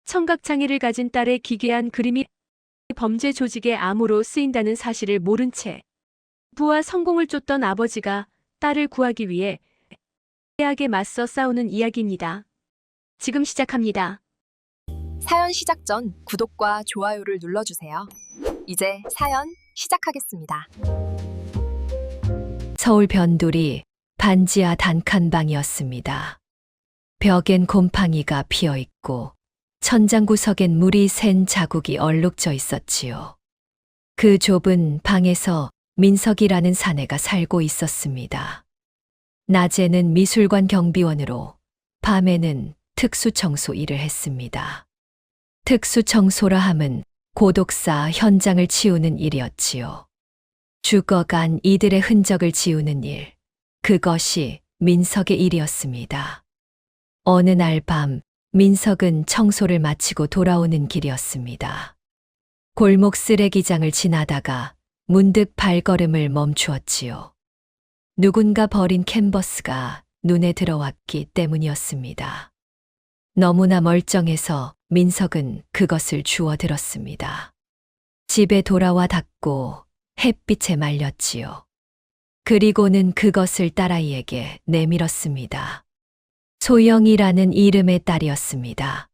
청각장애를 가진 딸의 기괴한 그림이 범죄 조직의 암호로 쓰인다는 사실을 모른 채 부와 성공을 쫓던 아버지가 딸을 구하기 위해 해악에 맞서 싸우는 이야기입니다. 지금 시작합니다. 사연 시작 전 구독과 좋아요를 눌러주세요. 이제 사연 시작하겠습니다. 서울 변두리 반지하 단칸방이었습니다. 벽엔 곰팡이가 피어있고 천장 구석엔 물이 샌 자국이 얼룩져 있었지요. 그 좁은 방에서 민석이라는 사내가 살고 있었습니다. 낮에는 미술관 경비원으로, 밤에는 특수청소 일을 했습니다. 특수청소라 함은 고독사 현장을 치우는 일이었지요. 죽어간 이들의 흔적을 지우는 일, 그것이 민석의 일이었습니다. 어느 날 밤, 민석은 청소를 마치고 돌아오는 길이었습니다. 골목 쓰레기장을 지나다가 문득 발걸음을 멈추었지요. 누군가 버린 캔버스가 눈에 들어왔기 때문이었습니다. 너무나 멀쩡해서 민석은 그것을 주워들었습니다. 집에 돌아와 닦고 햇빛에 말렸지요. 그리고는 그것을 딸아이에게 내밀었습니다. 소영이라는 이름의 딸이었습니다.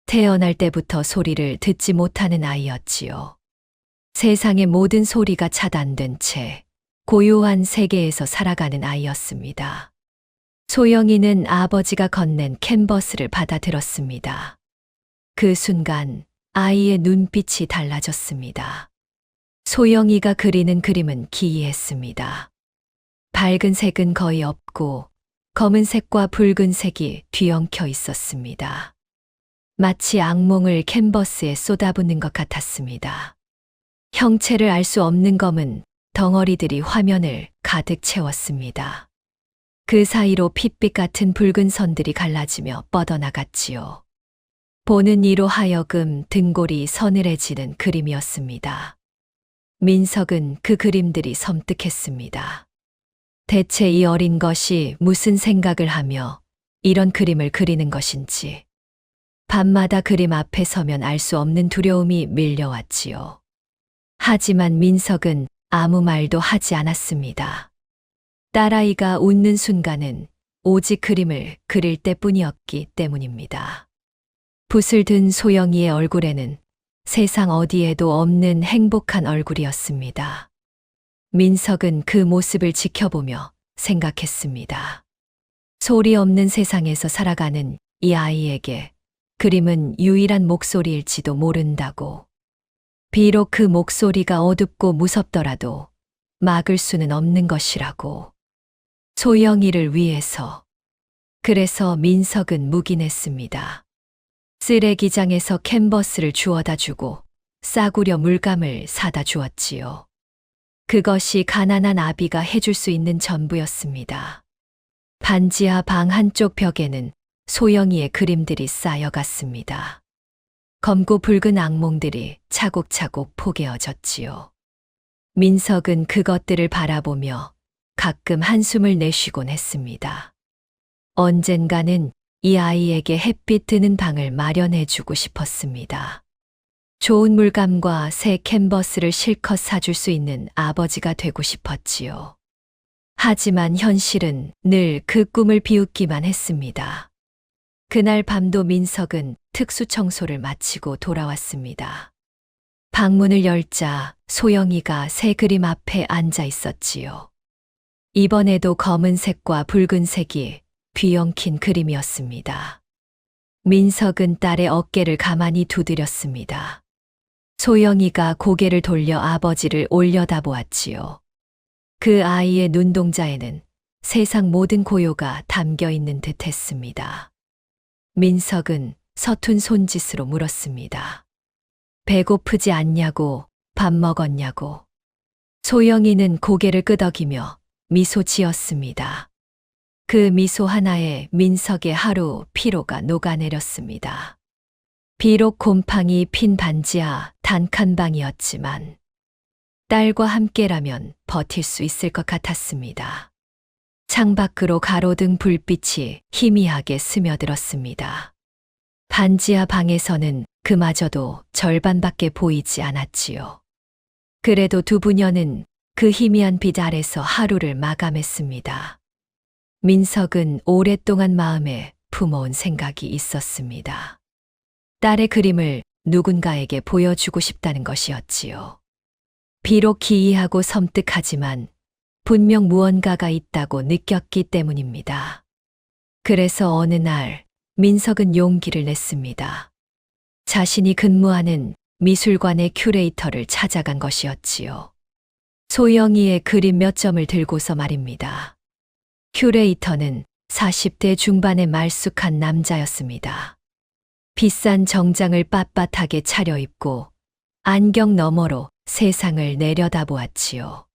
태어날 때부터 소리를 듣지 못하는 아이였지요. 세상의 모든 소리가 차단된 채 고요한 세계에서 살아가는 아이였습니다. 소영이는 아버지가 건넨 캔버스를 받아들었습니다. 그 순간 아이의 눈빛이 달라졌습니다. 소영이가 그리는 그림은 기이했습니다. 밝은 색은 거의 없고 검은색과 붉은색이 뒤엉켜 있었습니다. 마치 악몽을 캔버스에 쏟아붓는 것 같았습니다. 형체를 알 수 없는 검은 덩어리들이 화면을 가득 채웠습니다. 그 사이로 핏빛 같은 붉은 선들이 갈라지며 뻗어나갔지요. 보는 이로 하여금 등골이 서늘해지는 그림이었습니다. 민석은 그 그림들이 섬뜩했습니다. 대체 이 어린 것이 무슨 생각을 하며 이런 그림을 그리는 것인지. 밤마다 그림 앞에 서면 알 수 없는 두려움이 밀려왔지요. 하지만 민석은 아무 말도 하지 않았습니다. 딸아이가 웃는 순간은 오직 그림을 그릴 때뿐이었기 때문입니다. 붓을 든 소영이의 얼굴에는 세상 어디에도 없는 행복한 얼굴이었습니다. 민석은 그 모습을 지켜보며 생각했습니다. 소리 없는 세상에서 살아가는 이 아이에게 그림은 유일한 목소리일지도 모른다고. 비록 그 목소리가 어둡고 무섭더라도 막을 수는 없는 것이라고. 소영이를 위해서. 그래서 민석은 묵인했습니다. 쓰레기장에서 캔버스를 주워다 주고 싸구려 물감을 사다 주었지요. 그것이 가난한 아비가 해줄 수 있는 전부였습니다. 반지하 방 한쪽 벽에는 소영이의 그림들이 쌓여갔습니다. 검고 붉은 악몽들이 차곡차곡 포개어졌지요. 민석은 그것들을 바라보며 가끔 한숨을 내쉬곤 했습니다. 언젠가는 이 아이에게 햇빛 드는 방을 마련해주고 싶었습니다. 좋은 물감과 새 캔버스를 실컷 사줄 수 있는 아버지가 되고 싶었지요. 하지만 현실은 늘 그 꿈을 비웃기만 했습니다. 그날 밤도 민석은 특수청소를 마치고 돌아왔습니다. 방문을 열자 소영이가 새 그림 앞에 앉아 있었지요. 이번에도 검은색과 붉은색이 뒤엉킨 그림이었습니다. 민석은 딸의 어깨를 가만히 두드렸습니다. 소영이가 고개를 돌려 아버지를 올려다보았지요. 그 아이의 눈동자에는 세상 모든 고요가 담겨 있는 듯 했습니다. 민석은 서툰 손짓으로 물었습니다. 배고프지 않냐고, 밥 먹었냐고. 소영이는 고개를 끄덕이며 미소 지었습니다. 그 미소 하나에 민석의 하루 피로가 녹아내렸습니다. 비록 곰팡이 핀 반지하 단칸방이었지만 딸과 함께라면 버틸 수 있을 것 같았습니다. 창밖으로 가로등 불빛이 희미하게 스며들었습니다. 반지하 방에서는 그마저도 절반밖에 보이지 않았지요. 그래도 두 부녀는 그 희미한 빛 아래서 하루를 마감했습니다. 민석은 오랫동안 마음에 품어온 생각이 있었습니다. 딸의 그림을 누군가에게 보여주고 싶다는 것이었지요. 비록 기이하고 섬뜩하지만 분명 무언가가 있다고 느꼈기 때문입니다. 그래서 어느 날 민석은 용기를 냈습니다. 자신이 근무하는 미술관의 큐레이터를 찾아간 것이었지요. 소영이의 그림 몇 점을 들고서 말입니다. 큐레이터는 40대 중반의 말쑥한 남자였습니다. 비싼 정장을 빳빳하게 차려입고 안경 너머로 세상을 내려다보았지요.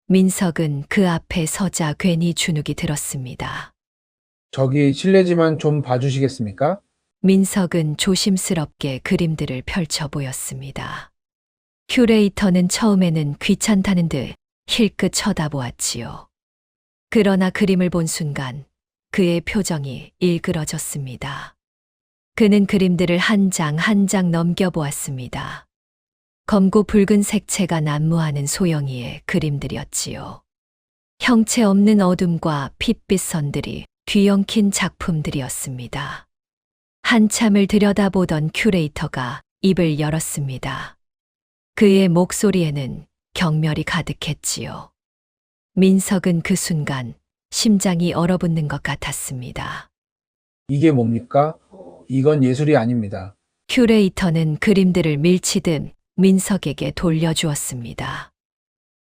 민석은 그 앞에 서자 괜히 주눅이 들었습니다. 저기 실례지만 좀 봐주시겠습니까? 민석은 조심스럽게 그림들을 펼쳐 보였습니다. 큐레이터는 처음에는 귀찮다는 듯 힐끗 쳐다보았지요. 그러나 그림을 본 순간 그의 표정이 일그러졌습니다. 그는 그림들을 한 장 한 장 넘겨보았습니다. 검고 붉은 색채가 난무하는 소영이의 그림들이었지요. 형체 없는 어둠과 핏빛 선들이 뒤엉킨 작품들이었습니다. 한참을 들여다보던 큐레이터가 입을 열었습니다. 그의 목소리에는 경멸이 가득했지요. 민석은 그 순간 심장이 얼어붙는 것 같았습니다. 이게 뭡니까? 이건 예술이 아닙니다. 큐레이터는 그림들을 밀치듯 민석에게 돌려주었습니다.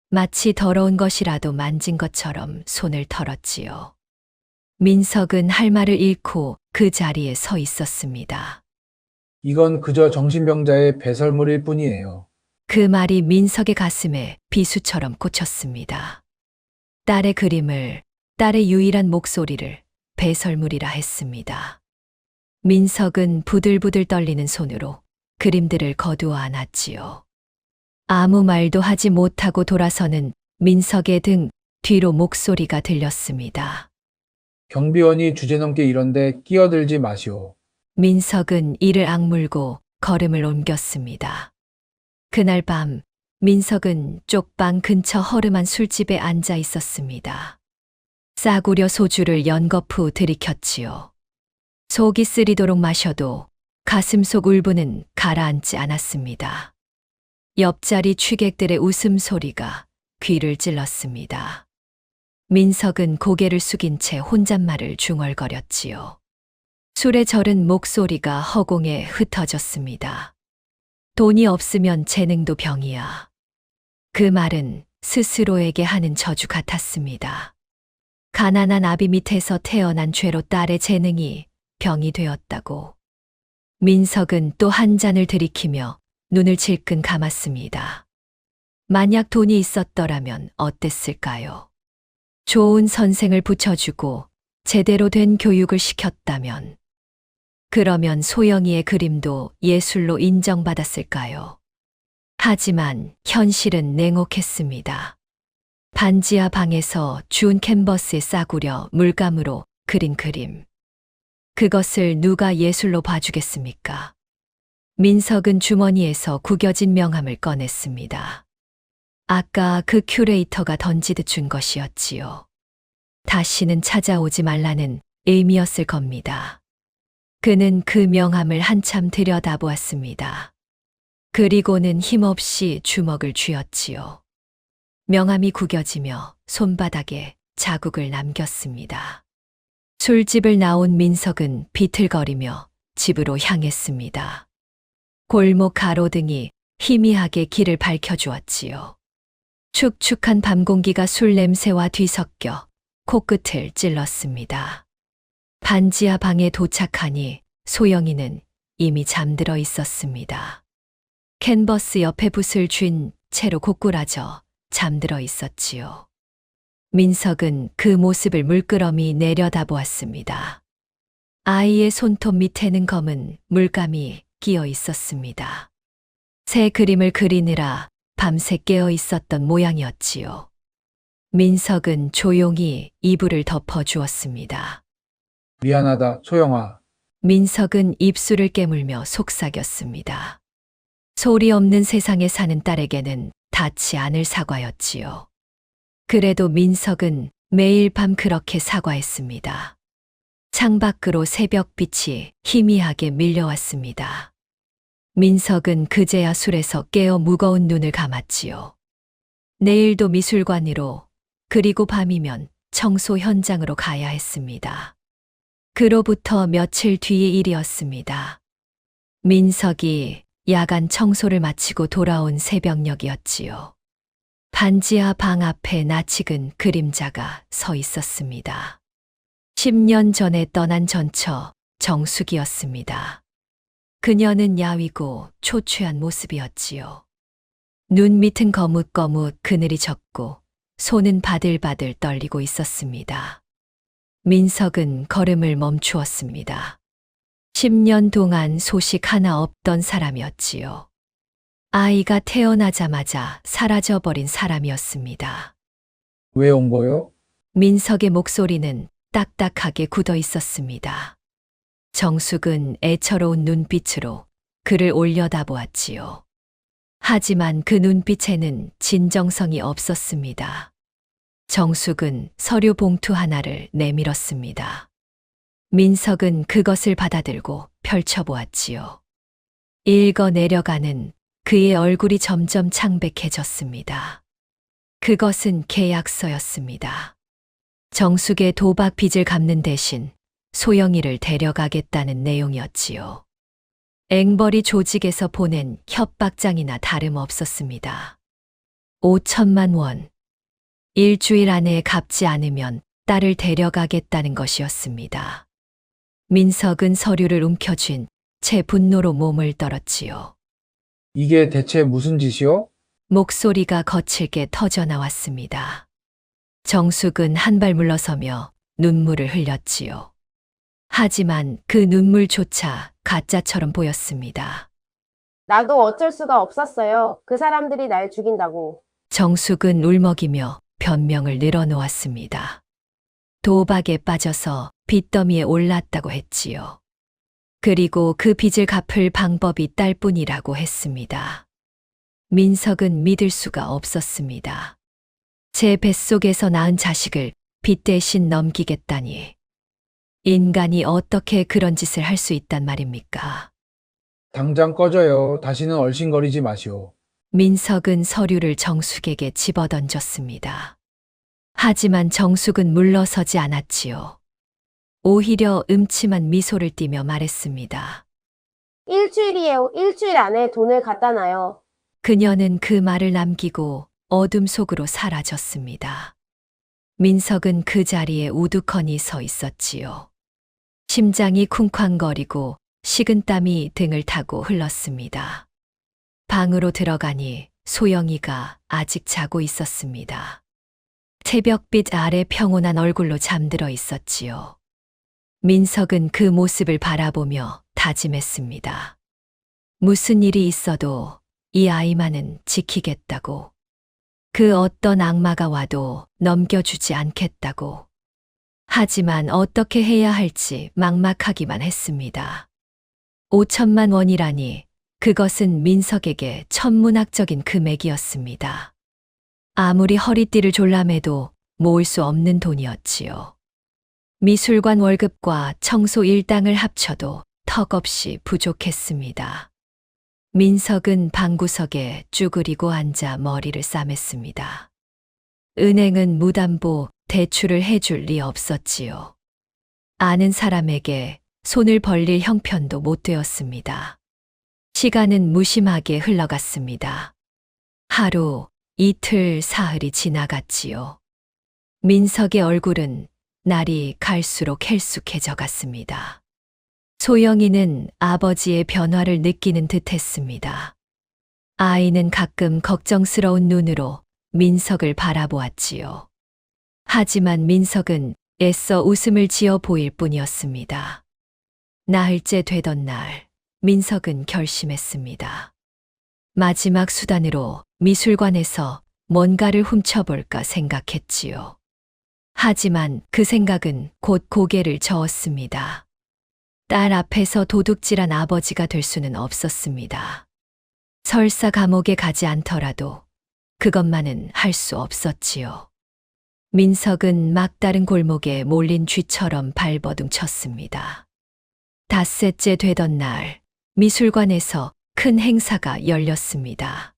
마치 더러운 것이라도 만진 것처럼 손을 털었지요. 민석은 할 말을 잃고 그 자리에 서 있었습니다. 이건 그저 정신병자의 배설물일 뿐이에요. 그 말이 민석의 가슴에 비수처럼 꽂혔습니다. 딸의 그림을, 딸의 유일한 목소리를 배설물이라 했습니다. 민석은 부들부들 떨리는 손으로 그림들을 거두어 안았지요. 아무 말도 하지 못하고 돌아서는 민석의 등 뒤로 목소리가 들렸습니다. 경비원이 주제넘게 이런데 끼어들지 마시오. 민석은 이를 악물고 걸음을 옮겼습니다. 그날 밤 민석은 쪽방 근처 허름한 술집에 앉아 있었습니다. 싸구려 소주를 연거푸 들이켰지요. 속이 쓰리도록 마셔도 가슴속 울분은 가라앉지 않았습니다. 옆자리 취객들의 웃음소리가 귀를 찔렀습니다. 민석은 고개를 숙인 채 혼잣말을 중얼거렸지요. 술에 절은 목소리가 허공에 흩어졌습니다. 돈이 없으면 재능도 병이야. 그 말은 스스로에게 하는 저주 같았습니다. 가난한 아비 밑에서 태어난 죄로 딸의 재능이 병이 되었다고. 민석은 또 한 잔을 들이키며 눈을 질끈 감았습니다. 만약 돈이 있었더라면 어땠을까요? 좋은 선생을 붙여주고 제대로 된 교육을 시켰다면, 그러면 소영이의 그림도 예술로 인정받았을까요? 하지만 현실은 냉혹했습니다. 반지하 방에서 주운 캔버스에 싸구려 물감으로 그린 그림. 그것을 누가 예술로 봐주겠습니까? 민석은 주머니에서 구겨진 명함을 꺼냈습니다. 아까 그 큐레이터가 던지듯 준 것이었지요. 다시는 찾아오지 말라는 의미였을 겁니다. 그는 그 명함을 한참 들여다보았습니다. 그리고는 힘없이 주먹을 쥐었지요. 명함이 구겨지며 손바닥에 자국을 남겼습니다. 술집을 나온 민석은 비틀거리며 집으로 향했습니다. 골목 가로등이 희미하게 길을 밝혀주었지요. 축축한 밤 공기가 술 냄새와 뒤섞여 코끝을 찔렀습니다. 반지하 방에 도착하니 소영이는 이미 잠들어 있었습니다. 캔버스 옆에 붓을 쥔 채로 고꾸라져 잠들어 있었지요. 민석은 그 모습을 물끄러미 내려다보았습니다. 아이의 손톱 밑에는 검은 물감이 끼어 있었습니다. 새 그림을 그리느라 밤새 깨어 있었던 모양이었지요. 민석은 조용히 이불을 덮어 주었습니다. 미안하다, 소영아. 민석은 입술을 깨물며 속삭였습니다. 소리 없는 세상에 사는 딸에게는 닿지 않을 사과였지요. 그래도 민석은 매일 밤 그렇게 사과했습니다. 창밖으로 새벽빛이 희미하게 밀려왔습니다. 민석은 그제야 술에서 깨어 무거운 눈을 감았지요. 내일도 미술관으로, 그리고 밤이면 청소 현장으로 가야 했습니다. 그로부터 며칠 뒤의 일이었습니다. 민석이 야간 청소를 마치고 돌아온 새벽녘이었지요. 반지하 방 앞에 낯익은 그림자가 서 있었습니다. 10년 전에 떠난 전처 정숙이었습니다. 그녀는 야위고 초췌한 모습이었지요. 눈 밑은 거뭇거뭇 그늘이 졌고 손은 바들바들 떨리고 있었습니다. 민석은 걸음을 멈추었습니다. 10년 동안 소식 하나 없던 사람이었지요. 아이가 태어나자마자 사라져버린 사람이었습니다. 왜 온 거요? 민석의 목소리는 딱딱하게 굳어 있었습니다. 정숙은 애처로운 눈빛으로 그를 올려다보았지요. 하지만 그 눈빛에는 진정성이 없었습니다. 정숙은 서류 봉투 하나를 내밀었습니다. 민석은 그것을 받아들고 펼쳐보았지요. 읽어 내려가는 그의 얼굴이 점점 창백해졌습니다. 그것은 계약서였습니다. 정숙의 도박 빚을 갚는 대신 소영이를 데려가겠다는 내용이었지요. 앵벌이 조직에서 보낸 협박장이나 다름없었습니다. 5천만 원. 일주일 안에 갚지 않으면 딸을 데려가겠다는 것이었습니다. 민석은 서류를 움켜쥔 채 분노로 몸을 떨었지요. 이게 대체 무슨 짓이요? 목소리가 거칠게 터져 나왔습니다. 정숙은 한 발 물러서며 눈물을 흘렸지요. 하지만 그 눈물조차 가짜처럼 보였습니다. 나도 어쩔 수가 없었어요. 그 사람들이 날 죽인다고. 정숙은 울먹이며 변명을 늘어놓았습니다. 도박에 빠져서 빚더미에 올랐다고 했지요. 그리고 그 빚을 갚을 방법이 딸뿐이라고 했습니다. 민석은 믿을 수가 없었습니다. 제 뱃속에서 낳은 자식을 빚 대신 넘기겠다니. 인간이 어떻게 그런 짓을 할 수 있단 말입니까? 당장 꺼져요. 다시는 얼씬거리지 마시오. 민석은 서류를 정숙에게 집어던졌습니다. 하지만 정숙은 물러서지 않았지요. 오히려 음침한 미소를 띠며 말했습니다. 일주일이에요. 일주일 안에 돈을 갖다 놔요. 그녀는 그 말을 남기고 어둠 속으로 사라졌습니다. 민석은 그 자리에 우두커니 서 있었지요. 심장이 쿵쾅거리고 식은땀이 등을 타고 흘렀습니다. 방으로 들어가니 소영이가 아직 자고 있었습니다. 새벽빛 아래 평온한 얼굴로 잠들어 있었지요. 민석은 그 모습을 바라보며 다짐했습니다. 무슨 일이 있어도 이 아이만은 지키겠다고. 그 어떤 악마가 와도 넘겨주지 않겠다고. 하지만 어떻게 해야 할지 막막하기만 했습니다. 5천만 원이라니 그것은 민석에게 천문학적인 금액이었습니다. 아무리 허리띠를 졸라매도 모을 수 없는 돈이었지요. 미술관 월급과 청소 일당을 합쳐도 턱없이 부족했습니다. 민석은 방구석에 쭈그리고 앉아 머리를 싸맸습니다. 은행은 무담보 대출을 해줄 리 없었지요. 아는 사람에게 손을 벌릴 형편도 못 되었습니다. 시간은 무심하게 흘러갔습니다. 하루, 이틀, 사흘이 지나갔지요. 민석의 얼굴은 날이 갈수록 헬쑥해져 갔습니다. 소영이는 아버지의 변화를 느끼는 듯 했습니다. 아이는 가끔 걱정스러운 눈으로 민석을 바라보았지요. 하지만 민석은 애써 웃음을 지어 보일 뿐이었습니다. 나흘째 되던 날, 민석은 결심했습니다. 마지막 수단으로 미술관에서 뭔가를 훔쳐볼까 생각했지요. 하지만 그 생각은 곧 고개를 저었습니다. 딸 앞에서 도둑질한 아버지가 될 수는 없었습니다. 설사 감옥에 가지 않더라도 그것만은 할 수 없었지요. 민석은 막다른 골목에 몰린 쥐처럼 발버둥 쳤습니다. 닷새째 되던 날, 미술관에서 큰 행사가 열렸습니다.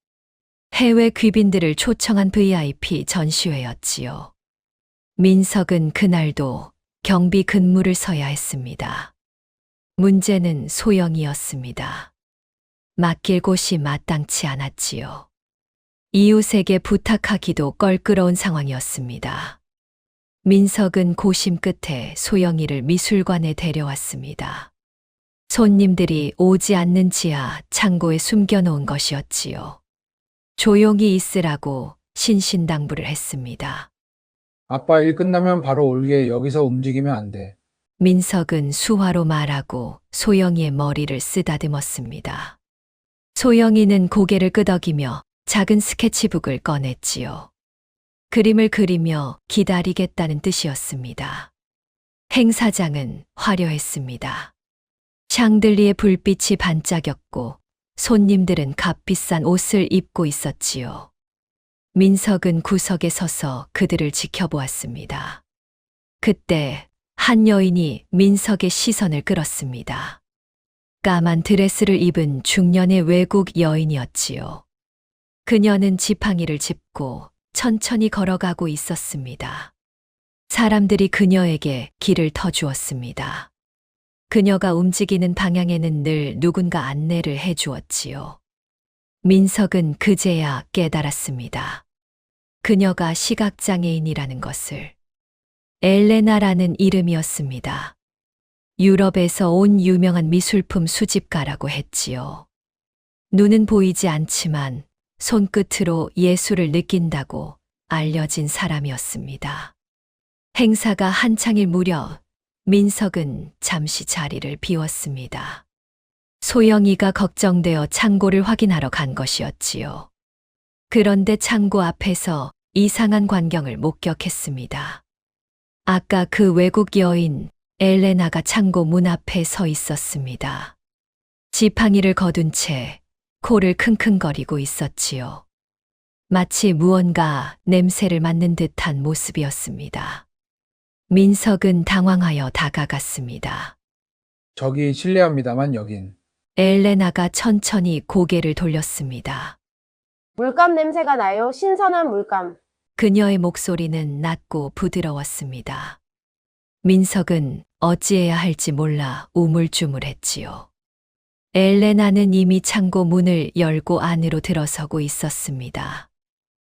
해외 귀빈들을 초청한 VIP 전시회였지요. 민석은 그날도 경비 근무를 서야 했습니다. 문제는 소영이었습니다. 맡길 곳이 마땅치 않았지요. 이웃에게 부탁하기도 껄끄러운 상황이었습니다. 민석은 고심 끝에 소영이를 미술관에 데려왔습니다. 손님들이 오지 않는 지하 창고에 숨겨놓은 것이었지요. 조용히 있으라고 신신당부를 했습니다. 아빠 일 끝나면 바로 올게. 여기서 움직이면 안 돼. 민석은 수화로 말하고 소영이의 머리를 쓰다듬었습니다. 소영이는 고개를 끄덕이며 작은 스케치북을 꺼냈지요. 그림을 그리며 기다리겠다는 뜻이었습니다. 행사장은 화려했습니다. 샹들리에 불빛이 반짝였고 손님들은 값비싼 옷을 입고 있었지요. 민석은 구석에 서서 그들을 지켜보았습니다. 그때 한 여인이 민석의 시선을 끌었습니다. 까만 드레스를 입은 중년의 외국 여인이었지요. 그녀는 지팡이를 짚고 천천히 걸어가고 있었습니다. 사람들이 그녀에게 길을 터주었습니다. 그녀가 움직이는 방향에는 늘 누군가 안내를 해주었지요. 민석은 그제야 깨달았습니다. 그녀가 시각장애인이라는 것을. 엘레나라는 이름이었습니다. 유럽에서 온 유명한 미술품 수집가라고 했지요. 눈은 보이지 않지만 손끝으로 예술을 느낀다고 알려진 사람이었습니다. 행사가 한창일 무렵 민석은 잠시 자리를 비웠습니다. 소영이가 걱정되어 창고를 확인하러 간 것이었지요. 그런데 창고 앞에서 이상한 광경을 목격했습니다. 아까 그 외국 여인 엘레나가 창고 문 앞에 서 있었습니다. 지팡이를 거둔 채 코를 킁킁거리고 있었지요. 마치 무언가 냄새를 맡는 듯한 모습이었습니다. 민석은 당황하여 다가갔습니다. 저기 실례합니다만 여긴. 엘레나가 천천히 고개를 돌렸습니다. 물감 냄새가 나요. 신선한 물감. 그녀의 목소리는 낮고 부드러웠습니다. 민석은 어찌해야 할지 몰라 우물쭈물했지요. 엘레나는 이미 창고 문을 열고 안으로 들어서고 있었습니다.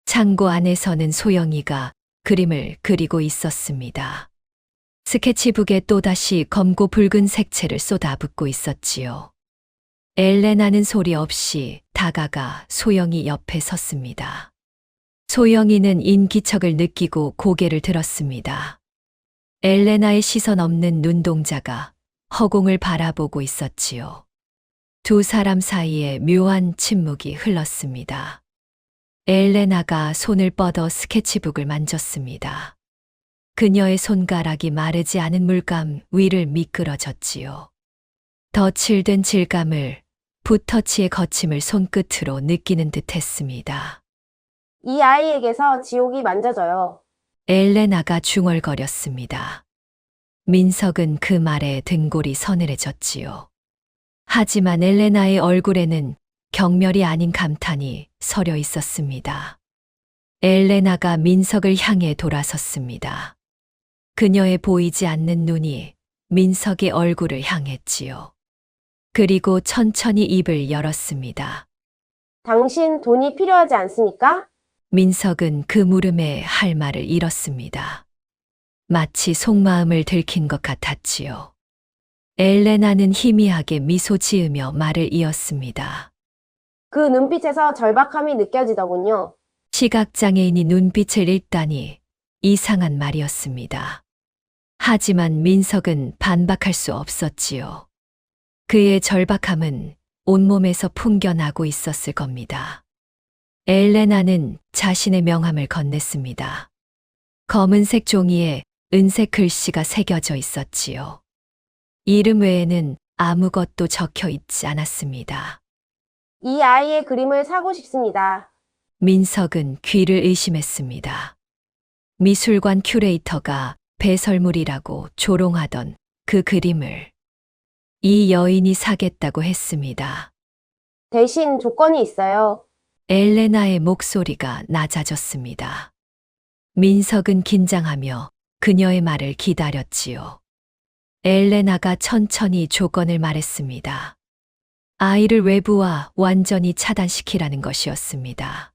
창고 안에서는 소영이가 그림을 그리고 있었습니다. 스케치북에 또다시 검고 붉은 색채를 쏟아붓고 있었지요. 엘레나는 소리 없이 다가가 소영이 옆에 섰습니다. 소영이는 인기척을 느끼고 고개를 들었습니다. 엘레나의 시선 없는 눈동자가 허공을 바라보고 있었지요. 두 사람 사이에 묘한 침묵이 흘렀습니다. 엘레나가 손을 뻗어 스케치북을 만졌습니다. 그녀의 손가락이 마르지 않은 물감 위를 미끄러졌지요. 덧칠된 질감을 붓터치의 거침을 손끝으로 느끼는 듯 했습니다. 이 아이에게서 지옥이 만져져요. 엘레나가 중얼거렸습니다. 민석은 그 말에 등골이 서늘해졌지요. 하지만 엘레나의 얼굴에는 경멸이 아닌 감탄이 서려 있었습니다. 엘레나가 민석을 향해 돌아섰습니다. 그녀의 보이지 않는 눈이 민석의 얼굴을 향했지요. 그리고 천천히 입을 열었습니다. 당신 돈이 필요하지 않습니까? 민석은 그 물음에 할 말을 잃었습니다. 마치 속마음을 들킨 것 같았지요. 엘레나는 희미하게 미소 지으며 말을 이었습니다. 그 눈빛에서 절박함이 느껴지더군요. 시각장애인이 눈빛을 읽다니 이상한 말이었습니다. 하지만 민석은 반박할 수 없었지요. 그의 절박함은 온몸에서 풍겨나고 있었을 겁니다. 엘레나는 자신의 명함을 건넸습니다. 검은색 종이에 은색 글씨가 새겨져 있었지요. 이름 외에는 아무것도 적혀 있지 않았습니다. 이 아이의 그림을 사고 싶습니다. 민석은 귀를 의심했습니다. 미술관 큐레이터가 배설물이라고 조롱하던 그 그림을 이 여인이 사겠다고 했습니다. 대신 조건이 있어요. 엘레나의 목소리가 낮아졌습니다. 민석은 긴장하며 그녀의 말을 기다렸지요. 엘레나가 천천히 조건을 말했습니다. 아이를 외부와 완전히 차단시키라는 것이었습니다.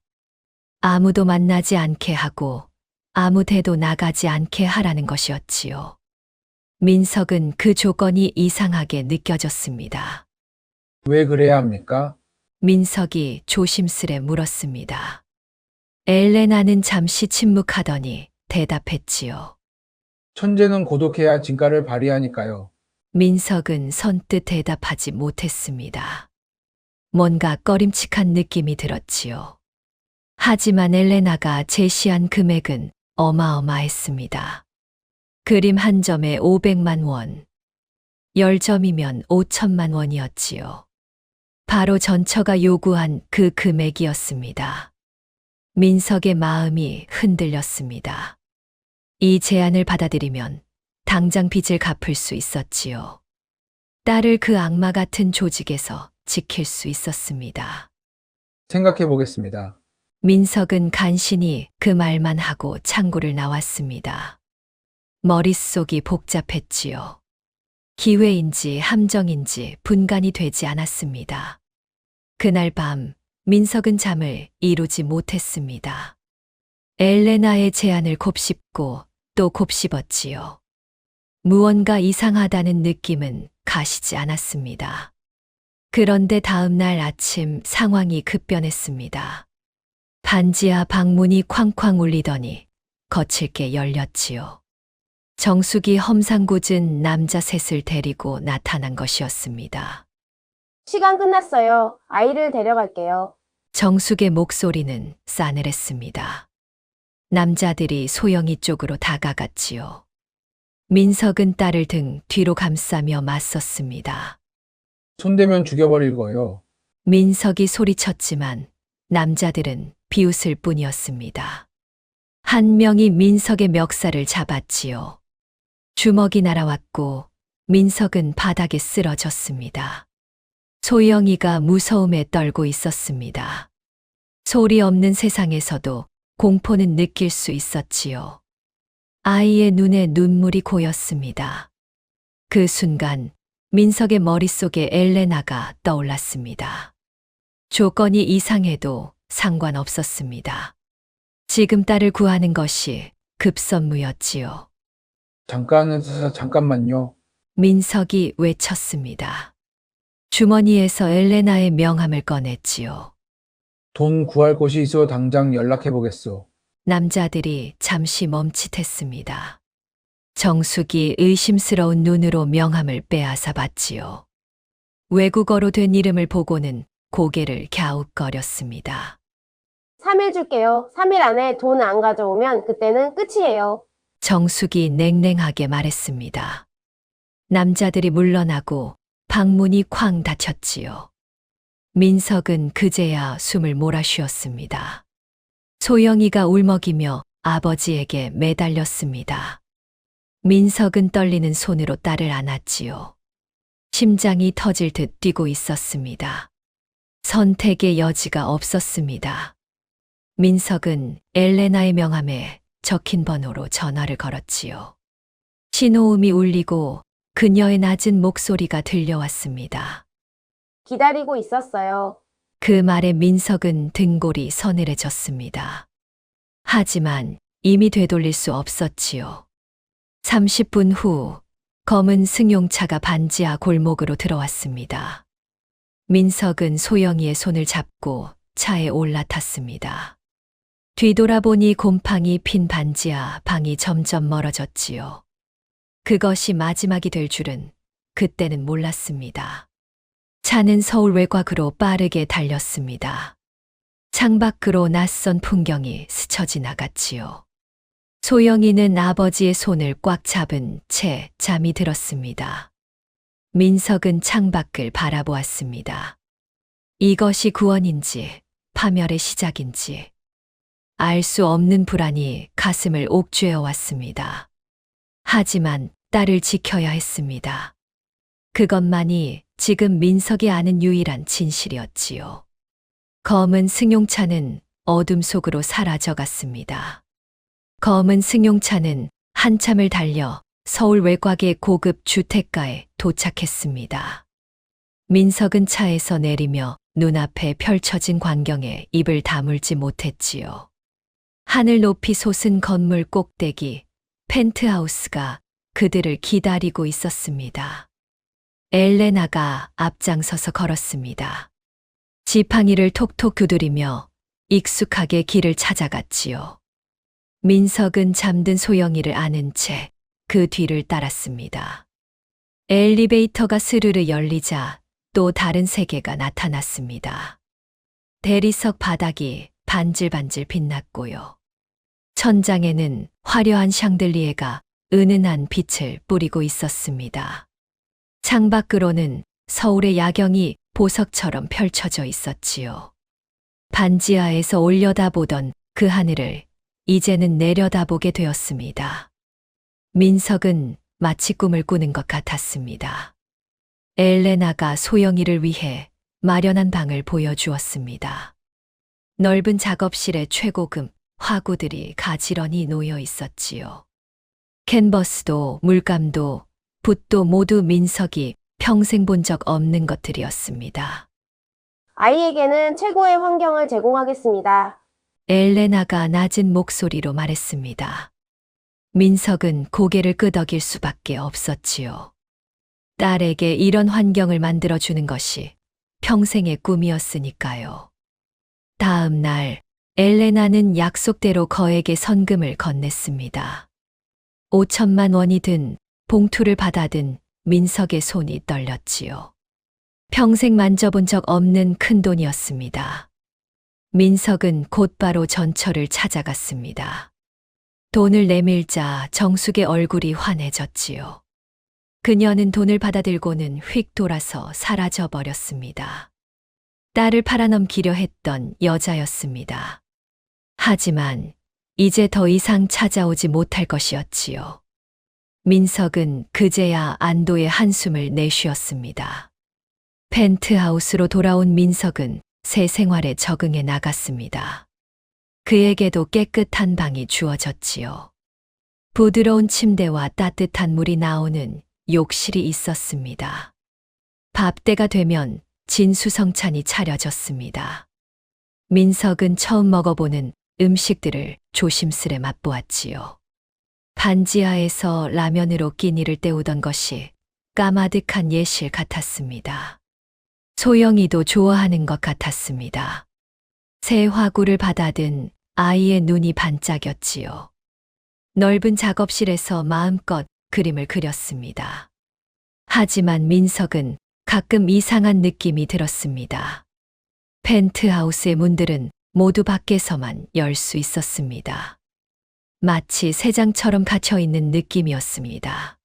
아무도 만나지 않게 하고 아무 데도 나가지 않게 하라는 것이었지요. 민석은 그 조건이 이상하게 느껴졌습니다. 왜 그래야 합니까? 민석이 조심스레 물었습니다. 엘레나는 잠시 침묵하더니 대답했지요. 천재는 고독해야 진가를 발휘하니까요. 민석은 선뜻 대답하지 못했습니다. 뭔가 꺼림칙한 느낌이 들었지요. 하지만 엘레나가 제시한 금액은 어마어마했습니다. 그림 한 점에 500만 원, 10점이면 5천만 원이었지요. 바로 전처가 요구한 그 금액이었습니다. 민석의 마음이 흔들렸습니다. 이 제안을 받아들이면 당장 빚을 갚을 수 있었지요. 딸을 그 악마 같은 조직에서 지킬 수 있었습니다. 생각해 보겠습니다. 민석은 간신히 그 말만 하고 창고를 나왔습니다. 머릿속이 복잡했지요. 기회인지 함정인지 분간이 되지 않았습니다. 그날 밤 민석은 잠을 이루지 못했습니다. 엘레나의 제안을 곱씹고 또 곱씹었지요. 무언가 이상하다는 느낌은 가시지 않았습니다. 그런데 다음 날 아침 상황이 급변했습니다. 반지하 방문이 쾅쾅 울리더니 거칠게 열렸지요. 정숙이 험상궂은 남자 셋을 데리고 나타난 것이었습니다. 시간 끝났어요. 아이를 데려갈게요. 정숙의 목소리는 싸늘했습니다. 남자들이 소영이 쪽으로 다가갔지요. 민석은 딸을 등 뒤로 감싸며 맞섰습니다. 손대면 죽여버릴 거예요. 민석이 소리쳤지만 남자들은 비웃을 뿐이었습니다. 한 명이 민석의 멱살을 잡았지요. 주먹이 날아왔고 민석은 바닥에 쓰러졌습니다. 소영이가 무서움에 떨고 있었습니다. 소리 없는 세상에서도 공포는 느낄 수 있었지요. 아이의 눈에 눈물이 고였습니다. 그 순간 민석의 머릿속에 엘레나가 떠올랐습니다. 조건이 이상해도 상관없었습니다. 지금 딸을 구하는 것이 급선무였지요. 잠깐만요. 민석이 외쳤습니다. 주머니에서 엘레나의 명함을 꺼냈지요. 돈 구할 곳이 있어 당장 연락해 보겠소. 남자들이 잠시 멈칫했습니다. 정숙이 의심스러운 눈으로 명함을 빼앗아 봤지요. 외국어로 된 이름을 보고는 고개를 갸웃거렸습니다. 3일 줄게요. 3일 안에 돈 안 가져오면 그때는 끝이에요. 정숙이 냉랭하게 말했습니다. 남자들이 물러나고 방문이 쾅 닫혔지요. 민석은 그제야 숨을 몰아쉬었습니다. 소영이가 울먹이며 아버지에게 매달렸습니다. 민석은 떨리는 손으로 딸을 안았지요. 심장이 터질 듯 뛰고 있었습니다. 선택의 여지가 없었습니다. 민석은 엘레나의 명함에 적힌 번호로 전화를 걸었지요. 신호음이 울리고 그녀의 낮은 목소리가 들려왔습니다. 기다리고 있었어요. 그 말에 민석은 등골이 서늘해졌습니다. 하지만 이미 되돌릴 수 없었지요. 30분 후 검은 승용차가 반지하 골목으로 들어왔습니다. 민석은 소영이의 손을 잡고 차에 올라탔습니다. 뒤돌아보니 곰팡이 핀 반지하 방이 점점 멀어졌지요. 그것이 마지막이 될 줄은 그때는 몰랐습니다. 차는 서울 외곽으로 빠르게 달렸습니다. 창밖으로 낯선 풍경이 스쳐 지나갔지요. 소영이는 아버지의 손을 꽉 잡은 채 잠이 들었습니다. 민석은 창밖을 바라보았습니다. 이것이 구원인지 파멸의 시작인지 알 수 없는 불안이 가슴을 옥죄어 왔습니다. 하지만 딸을 지켜야 했습니다. 그것만이 지금 민석이 아는 유일한 진실이었지요. 검은 승용차는 어둠 속으로 사라져 갔습니다. 검은 승용차는 한참을 달려 서울 외곽의 고급 주택가에 도착했습니다. 민석은 차에서 내리며 눈앞에 펼쳐진 광경에 입을 다물지 못했지요. 하늘 높이 솟은 건물 꼭대기, 펜트하우스가 그들을 기다리고 있었습니다. 엘레나가 앞장서서 걸었습니다. 지팡이를 톡톡 두드리며 익숙하게 길을 찾아갔지요. 민석은 잠든 소영이를 아는 채 그 뒤를 따랐습니다. 엘리베이터가 스르르 열리자 또 다른 세계가 나타났습니다. 대리석 바닥이 반질반질 빛났고요. 천장에는 화려한 샹들리에가 은은한 빛을 뿌리고 있었습니다. 창밖으로는 서울의 야경이 보석처럼 펼쳐져 있었지요. 반지하에서 올려다보던 그 하늘을 이제는 내려다보게 되었습니다. 민석은 마치 꿈을 꾸는 것 같았습니다. 엘레나가 소영이를 위해 마련한 방을 보여주었습니다. 넓은 작업실에 최고급 화구들이 가지런히 놓여 있었지요. 캔버스도 물감도 붓도 모두 민석이 평생 본 적 없는 것들이었습니다. 아이에게는 최고의 환경을 제공하겠습니다. 엘레나가 낮은 목소리로 말했습니다. 민석은 고개를 끄덕일 수밖에 없었지요. 딸에게 이런 환경을 만들어주는 것이 평생의 꿈이었으니까요. 다음 날 엘레나는 약속대로 거액의 선금을 건넸습니다. 5천만 원이 든 봉투를 받아든 민석의 손이 떨렸지요. 평생 만져본 적 없는 큰 돈이었습니다. 민석은 곧바로 전처를 찾아갔습니다. 돈을 내밀자 정숙의 얼굴이 환해졌지요. 그녀는 돈을 받아들고는 휙 돌아서 사라져 버렸습니다. 딸을 팔아넘기려 했던 여자였습니다. 하지만 이제 더 이상 찾아오지 못할 것이었지요. 민석은 그제야 안도의 한숨을 내쉬었습니다. 펜트하우스로 돌아온 민석은 새 생활에 적응해 나갔습니다. 그에게도 깨끗한 방이 주어졌지요. 부드러운 침대와 따뜻한 물이 나오는 욕실이 있었습니다. 밥때가 되면 진수성찬이 차려졌습니다. 민석은 처음 먹어보는 음식들을 조심스레 맛보았지요. 반지하에서 라면으로 끼니를 때우던 것이 까마득한 예실 같았습니다. 소영이도 좋아하는 것 같았습니다. 새 화구를 받아든 아이의 눈이 반짝였지요. 넓은 작업실에서 마음껏 그림을 그렸습니다. 하지만 민석은 가끔 이상한 느낌이 들었습니다. 펜트하우스의 문들은 모두 밖에서만 열 수 있었습니다. 마치 새장처럼 갇혀있는 느낌이었습니다.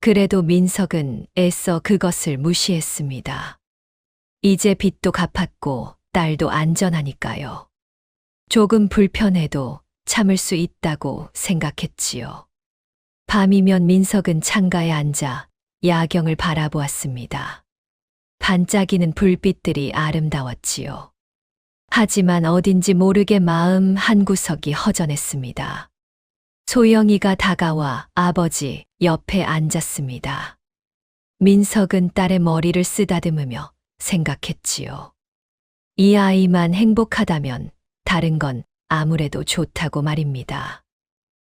그래도 민석은 애써 그것을 무시했습니다. 이제 빚도 갚았고 딸도 안전하니까요. 조금 불편해도 참을 수 있다고 생각했지요. 밤이면 민석은 창가에 앉아 야경을 바라보았습니다. 반짝이는 불빛들이 아름다웠지요. 하지만 어딘지 모르게 마음 한구석이 허전했습니다. 소영이가 다가와 아버지 옆에 앉았습니다. 민석은 딸의 머리를 쓰다듬으며 생각했지요. 이 아이만 행복하다면 다른 건 아무래도 좋다고 말입니다.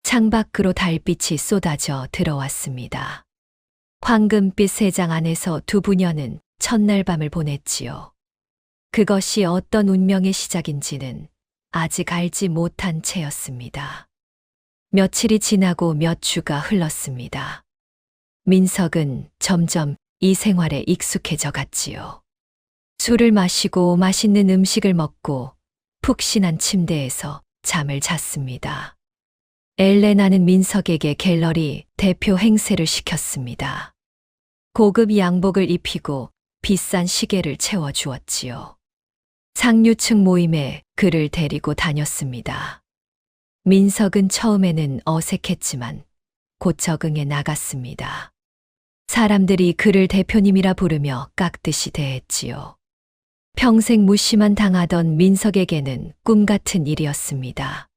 창밖으로 달빛이 쏟아져 들어왔습니다. 황금빛 새장 안에서 두 부녀는 첫날 밤을 보냈지요. 그것이 어떤 운명의 시작인지는 아직 알지 못한 채였습니다. 며칠이 지나고 몇 주가 흘렀습니다. 민석은 점점 이 생활에 익숙해져 갔지요. 술을 마시고 맛있는 음식을 먹고 푹신한 침대에서 잠을 잤습니다. 엘레나는 민석에게 갤러리 대표 행세를 시켰습니다. 고급 양복을 입히고 비싼 시계를 채워주었지요. 상류층 모임에 그를 데리고 다녔습니다. 민석은 처음에는 어색했지만 곧 적응해 나갔습니다. 사람들이 그를 대표님이라 부르며 깍듯이 대했지요. 평생 무시만 당하던 민석에게는 꿈 같은 일이었습니다.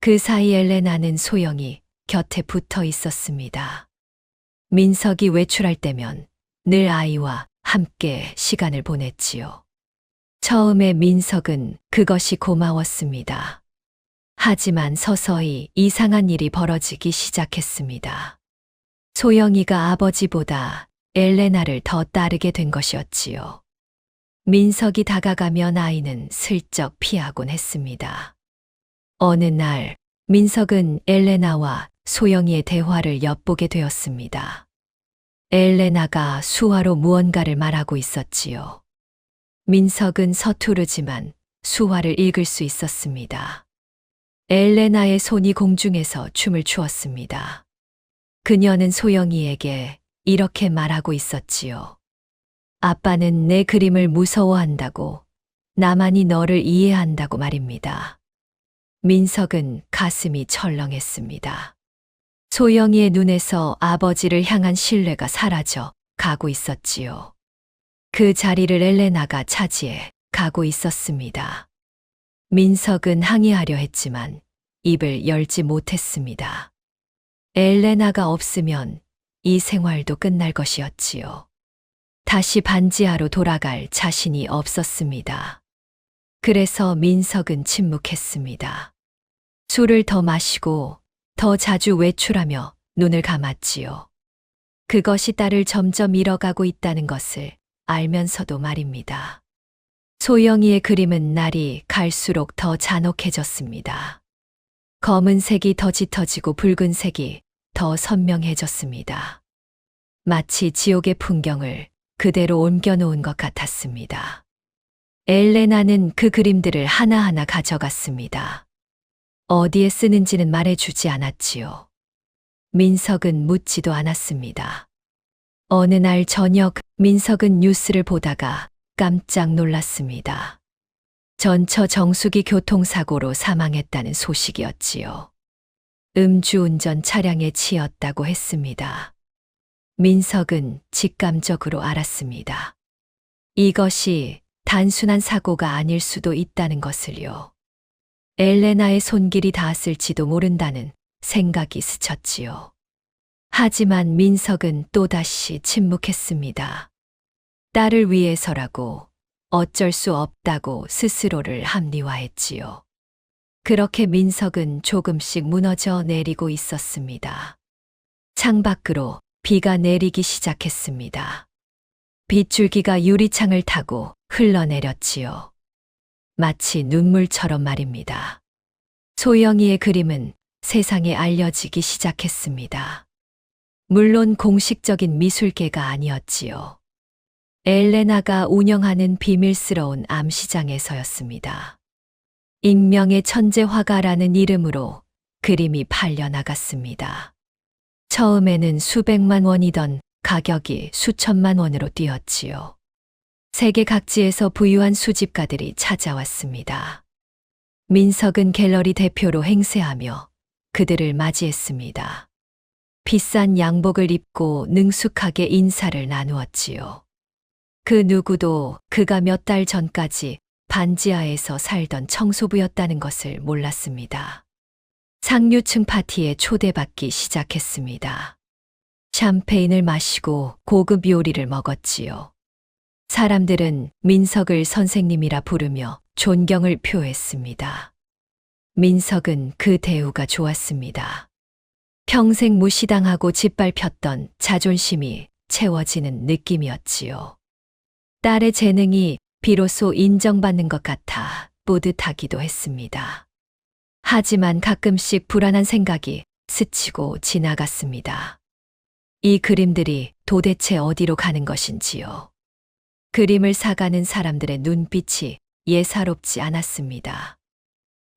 그 사이 엘레나는 소영이 곁에 붙어 있었습니다. 민석이 외출할 때면 늘 아이와 함께 시간을 보냈지요. 처음에 민석은 그것이 고마웠습니다. 하지만 서서히 이상한 일이 벌어지기 시작했습니다. 소영이가 아버지보다 엘레나를 더 따르게 된 것이었지요. 민석이 다가가면 아이는 슬쩍 피하곤 했습니다. 어느 날 민석은 엘레나와 소영이의 대화를 엿보게 되었습니다. 엘레나가 수화로 무언가를 말하고 있었지요. 민석은 서투르지만 수화를 읽을 수 있었습니다. 엘레나의 손이 공중에서 춤을 추었습니다. 그녀는 소영이에게 이렇게 말하고 있었지요. 아빠는 내 그림을 무서워한다고, 나만이 너를 이해한다고 말입니다. 민석은 가슴이 철렁했습니다. 소영이의 눈에서 아버지를 향한 신뢰가 사라져 가고 있었지요. 그 자리를 엘레나가 차지해 가고 있었습니다. 민석은 항의하려 했지만 입을 열지 못했습니다. 엘레나가 없으면 이 생활도 끝날 것이었지요. 다시 반지하로 돌아갈 자신이 없었습니다. 그래서 민석은 침묵했습니다. 술을 더 마시고 더 자주 외출하며 눈을 감았지요. 그것이 딸을 점점 잃어가고 있다는 것을 알면서도 말입니다. 소영이의 그림은 날이 갈수록 더 잔혹해졌습니다. 검은색이 더 짙어지고 붉은색이 더 선명해졌습니다. 마치 지옥의 풍경을 그대로 옮겨놓은 것 같았습니다. 엘레나는 그 그림들을 하나하나 가져갔습니다. 어디에 쓰는지는 말해주지 않았지요. 민석은 묻지도 않았습니다. 어느 날 저녁 민석은 뉴스를 보다가 깜짝 놀랐습니다. 전처 정숙이 교통사고로 사망했다는 소식이었지요. 음주운전 차량에 치였다고 했습니다. 민석은 직감적으로 알았습니다. 이것이 단순한 사고가 아닐 수도 있다는 것을요. 엘레나의 손길이 닿았을지도 모른다는 생각이 스쳤지요. 하지만 민석은 또다시 침묵했습니다. 딸을 위해서라고 어쩔 수 없다고 스스로를 합리화했지요. 그렇게 민석은 조금씩 무너져 내리고 있었습니다. 창밖으로 비가 내리기 시작했습니다. 빗줄기가 유리창을 타고 흘러내렸지요. 마치 눈물처럼 말입니다. 소영이의 그림은 세상에 알려지기 시작했습니다. 물론 공식적인 미술계가 아니었지요. 엘레나가 운영하는 비밀스러운 암시장에서였습니다. 익명의 천재 화가라는 이름으로 그림이 팔려나갔습니다. 처음에는 수백만 원이던 가격이 수천만 원으로 뛰었지요. 세계 각지에서 부유한 수집가들이 찾아왔습니다. 민석은 갤러리 대표로 행세하며 그들을 맞이했습니다. 비싼 양복을 입고 능숙하게 인사를 나누었지요. 그 누구도 그가 몇 달 전까지 반지하에서 살던 청소부였다는 것을 몰랐습니다. 상류층 파티에 초대받기 시작했습니다. 샴페인을 마시고 고급 요리를 먹었지요. 사람들은 민석을 선생님이라 부르며 존경을 표했습니다. 민석은 그 대우가 좋았습니다. 평생 무시당하고 짓밟혔던 자존심이 채워지는 느낌이었지요. 딸의 재능이 비로소 인정받는 것 같아 뿌듯하기도 했습니다. 하지만 가끔씩 불안한 생각이 스치고 지나갔습니다. 이 그림들이 도대체 어디로 가는 것인지요. 그림을 사가는 사람들의 눈빛이 예사롭지 않았습니다.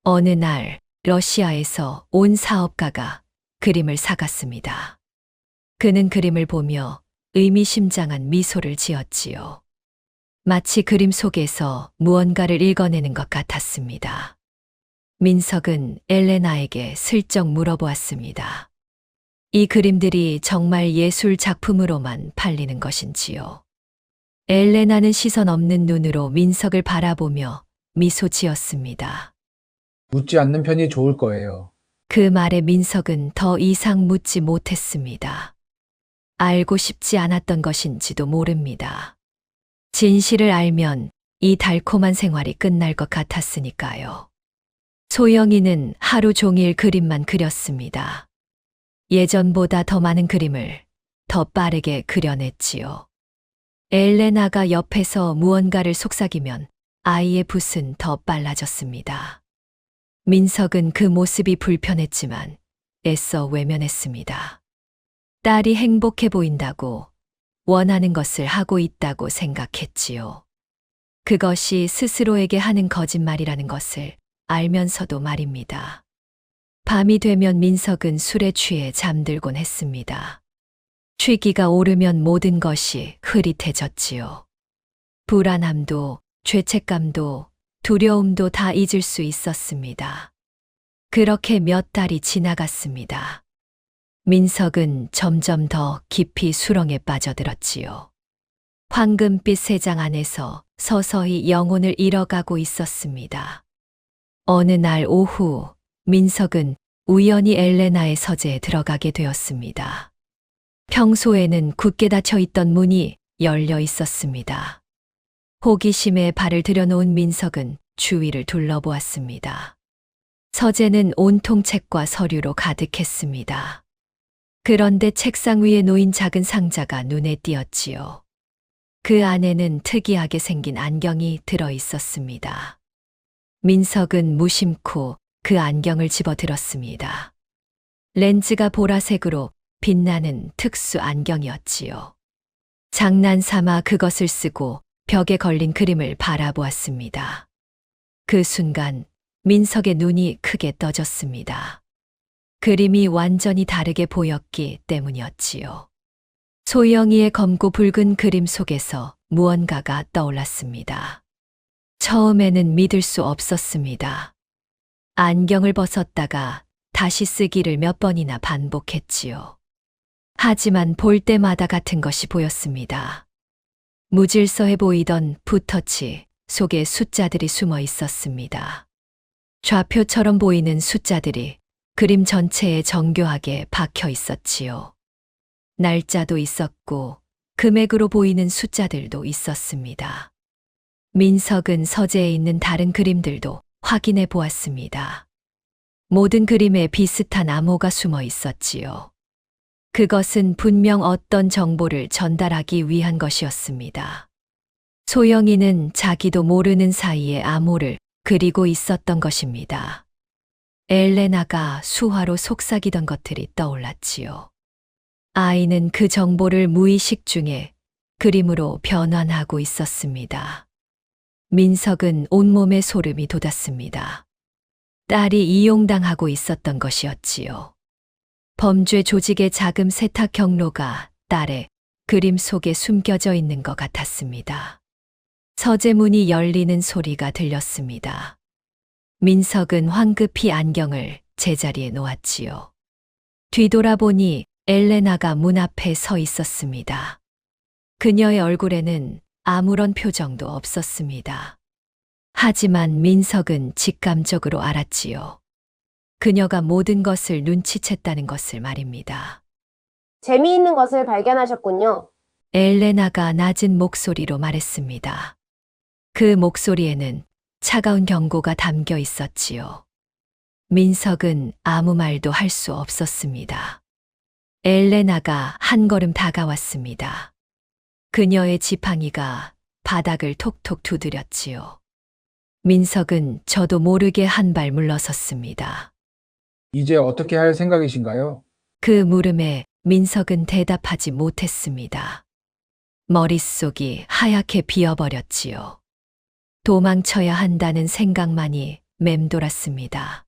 어느 날 러시아에서 온 사업가가 그림을 사갔습니다. 그는 그림을 보며 의미심장한 미소를 지었지요. 마치 그림 속에서 무언가를 읽어내는 것 같았습니다. 민석은 엘레나에게 슬쩍 물어보았습니다. 이 그림들이 정말 예술 작품으로만 팔리는 것인지요? 엘레나는 시선 없는 눈으로 민석을 바라보며 미소 지었습니다. 묻지 않는 편이 좋을 거예요. 그 말에 민석은 더 이상 묻지 못했습니다. 알고 싶지 않았던 것인지도 모릅니다. 진실을 알면 이 달콤한 생활이 끝날 것 같았으니까요. 소영이는 하루 종일 그림만 그렸습니다. 예전보다 더 많은 그림을 더 빠르게 그려냈지요. 엘레나가 옆에서 무언가를 속삭이면 아이의 붓은 더 빨라졌습니다. 민석은 그 모습이 불편했지만 애써 외면했습니다. 딸이 행복해 보인다고 원하는 것을 하고 있다고 생각했지요. 그것이 스스로에게 하는 거짓말이라는 것을 알면서도 말입니다. 밤이 되면 민석은 술에 취해 잠들곤 했습니다. 취기가 오르면 모든 것이 흐릿해졌지요. 불안함도, 죄책감도, 두려움도 다 잊을 수 있었습니다. 그렇게 몇 달이 지나갔습니다. 민석은 점점 더 깊이 수렁에 빠져들었지요. 황금빛 세장 안에서 서서히 영혼을 잃어가고 있었습니다. 어느 날 오후, 민석은 우연히 엘레나의 서재에 들어가게 되었습니다. 평소에는 굳게 닫혀 있던 문이 열려 있었습니다. 호기심에 발을 들여놓은 민석은 주위를 둘러보았습니다. 서재는 온통 책과 서류로 가득했습니다. 그런데 책상 위에 놓인 작은 상자가 눈에 띄었지요. 그 안에는 특이하게 생긴 안경이 들어 있었습니다. 민석은 무심코 그 안경을 집어들었습니다. 렌즈가 보라색으로 빛나는 특수 안경이었지요. 장난삼아 그것을 쓰고 벽에 걸린 그림을 바라보았습니다. 그 순간 민석의 눈이 크게 떠졌습니다. 그림이 완전히 다르게 보였기 때문이었지요. 소영이의 검고 붉은 그림 속에서 무언가가 떠올랐습니다. 처음에는 믿을 수 없었습니다. 안경을 벗었다가 다시 쓰기를 몇 번이나 반복했지요. 하지만 볼 때마다 같은 것이 보였습니다. 무질서해 보이던 붓터치 속에 숫자들이 숨어 있었습니다. 좌표처럼 보이는 숫자들이 그림 전체에 정교하게 박혀 있었지요. 날짜도 있었고 금액으로 보이는 숫자들도 있었습니다. 민석은 서재에 있는 다른 그림들도 확인해 보았습니다. 모든 그림에 비슷한 암호가 숨어 있었지요. 그것은 분명 어떤 정보를 전달하기 위한 것이었습니다. 소영이는 자기도 모르는 사이에 암호를 그리고 있었던 것입니다. 엘레나가 수화로 속삭이던 것들이 떠올랐지요. 아이는 그 정보를 무의식 중에 그림으로 변환하고 있었습니다. 민석은 온몸에 소름이 돋았습니다. 딸이 이용당하고 있었던 것이었지요. 범죄 조직의 자금 세탁 경로가 딸의 그림 속에 숨겨져 있는 것 같았습니다. 서재 문이 열리는 소리가 들렸습니다. 민석은 황급히 안경을 제자리에 놓았지요. 뒤돌아보니 엘레나가 문 앞에 서 있었습니다. 그녀의 얼굴에는 아무런 표정도 없었습니다. 하지만 민석은 직감적으로 알았지요. 그녀가 모든 것을 눈치챘다는 것을 말입니다. 재미있는 것을 발견하셨군요. 엘레나가 낮은 목소리로 말했습니다. 그 목소리에는 차가운 경고가 담겨 있었지요. 민석은 아무 말도 할 수 없었습니다. 엘레나가 한 걸음 다가왔습니다. 그녀의 지팡이가 바닥을 톡톡 두드렸지요. 민석은 저도 모르게 한 발 물러섰습니다. 이제 어떻게 할 생각이신가요? 그 물음에 민석은 대답하지 못했습니다. 머릿속이 하얗게 비어버렸지요. 도망쳐야 한다는 생각만이 맴돌았습니다.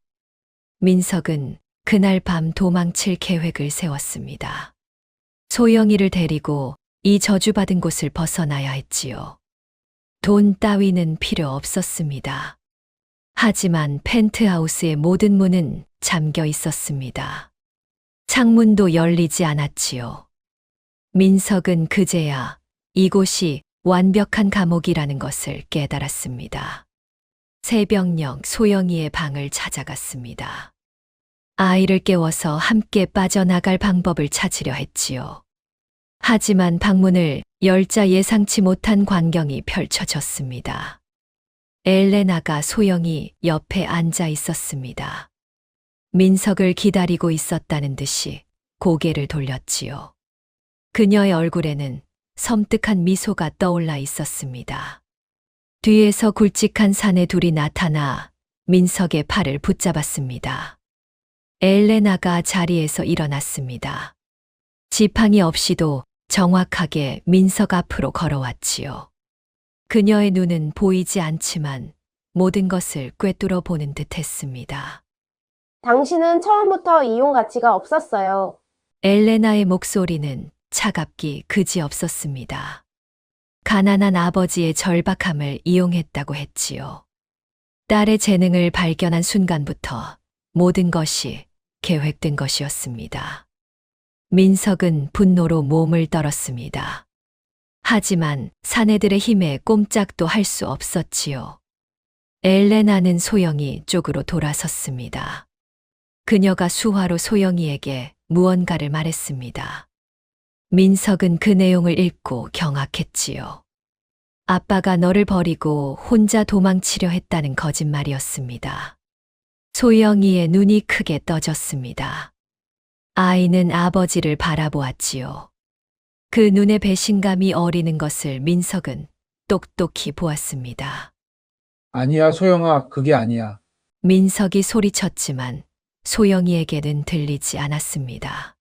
민석은 그날 밤 도망칠 계획을 세웠습니다. 소영이를 데리고 이 저주받은 곳을 벗어나야 했지요. 돈 따위는 필요 없었습니다. 하지만 펜트하우스의 모든 문은 잠겨 있었습니다. 창문도 열리지 않았지요. 민석은 그제야 이곳이 완벽한 감옥이라는 것을 깨달았습니다. 새벽녘 소영이의 방을 찾아갔습니다. 아이를 깨워서 함께 빠져나갈 방법을 찾으려 했지요. 하지만 방문을 열자 예상치 못한 광경이 펼쳐졌습니다. 엘레나가 소영이 옆에 앉아 있었습니다. 민석을 기다리고 있었다는 듯이 고개를 돌렸지요. 그녀의 얼굴에는 섬뜩한 미소가 떠올라 있었습니다. 뒤에서 굵직한 사내 둘이 나타나 민석의 팔을 붙잡았습니다. 엘레나가 자리에서 일어났습니다. 지팡이 없이도 정확하게 민석 앞으로 걸어왔지요. 그녀의 눈은 보이지 않지만 모든 것을 꿰뚫어 보는 듯 했습니다. 당신은 처음부터 이용 가치가 없었어요. 엘레나의 목소리는 차갑기 그지없었습니다. 가난한 아버지의 절박함을 이용했다고 했지요. 딸의 재능을 발견한 순간부터 모든 것이 계획된 것이었습니다. 민석은 분노로 몸을 떨었습니다. 하지만 사내들의 힘에 꼼짝도 할 수 없었지요. 엘레나는 소영이 쪽으로 돌아섰습니다. 그녀가 수화로 소영이에게 무언가를 말했습니다. 민석은 그 내용을 읽고 경악했지요. 아빠가 너를 버리고 혼자 도망치려 했다는 거짓말이었습니다. 소영이의 눈이 크게 떠졌습니다. 아이는 아버지를 바라보았지요. 그 눈에 배신감이 어리는 것을 민석은 똑똑히 보았습니다. 아니야, 소영아, 그게 아니야. 민석이 소리쳤지만 소영이에게는 들리지 않았습니다.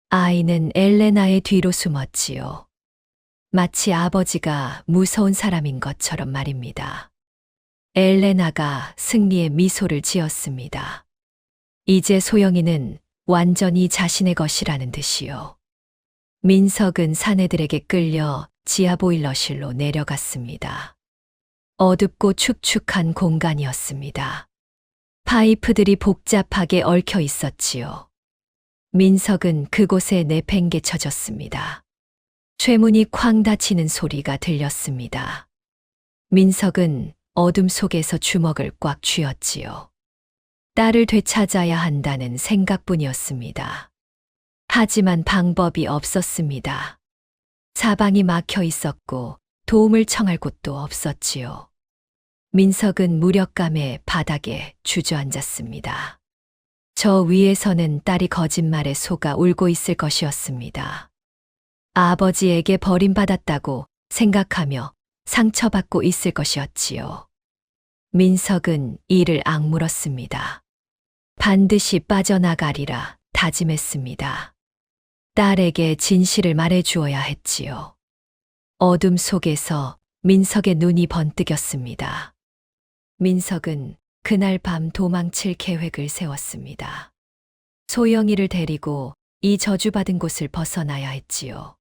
아이는 엘레나의 뒤로 숨었지요. 마치 아버지가 무서운 사람인 것처럼 말입니다. 엘레나가 승리의 미소를 지었습니다. 이제 소영이는 완전히 자신의 것이라는 듯이요. 민석은 사내들에게 끌려 지하 보일러실로 내려갔습니다. 어둡고 축축한 공간이었습니다. 파이프들이 복잡하게 얽혀 있었지요. 민석은 그곳에 내팽개쳐졌습니다. 쇠문이 쾅 닫히는 소리가 들렸습니다. 민석은 어둠 속에서 주먹을 꽉 쥐었지요. 딸을 되찾아야 한다는 생각뿐이었습니다. 하지만 방법이 없었습니다. 사방이 막혀 있었고 도움을 청할 곳도 없었지요. 민석은 무력감에 바닥에 주저앉았습니다. 저 위에서는 딸이 거짓말에 속아 울고 있을 것이었습니다. 아버지에게 버림받았다고 생각하며 상처받고 있을 것이었지요. 민석은 이를 악물었습니다. 반드시 빠져나가리라 다짐했습니다. 딸에게 진실을 말해 주어야 했지요. 어둠 속에서 민석의 눈이 번뜩였습니다. 민석은 그날 밤 도망칠 계획을 세웠습니다. 소영이를 데리고 이 저주받은 곳을 벗어나야 했지요.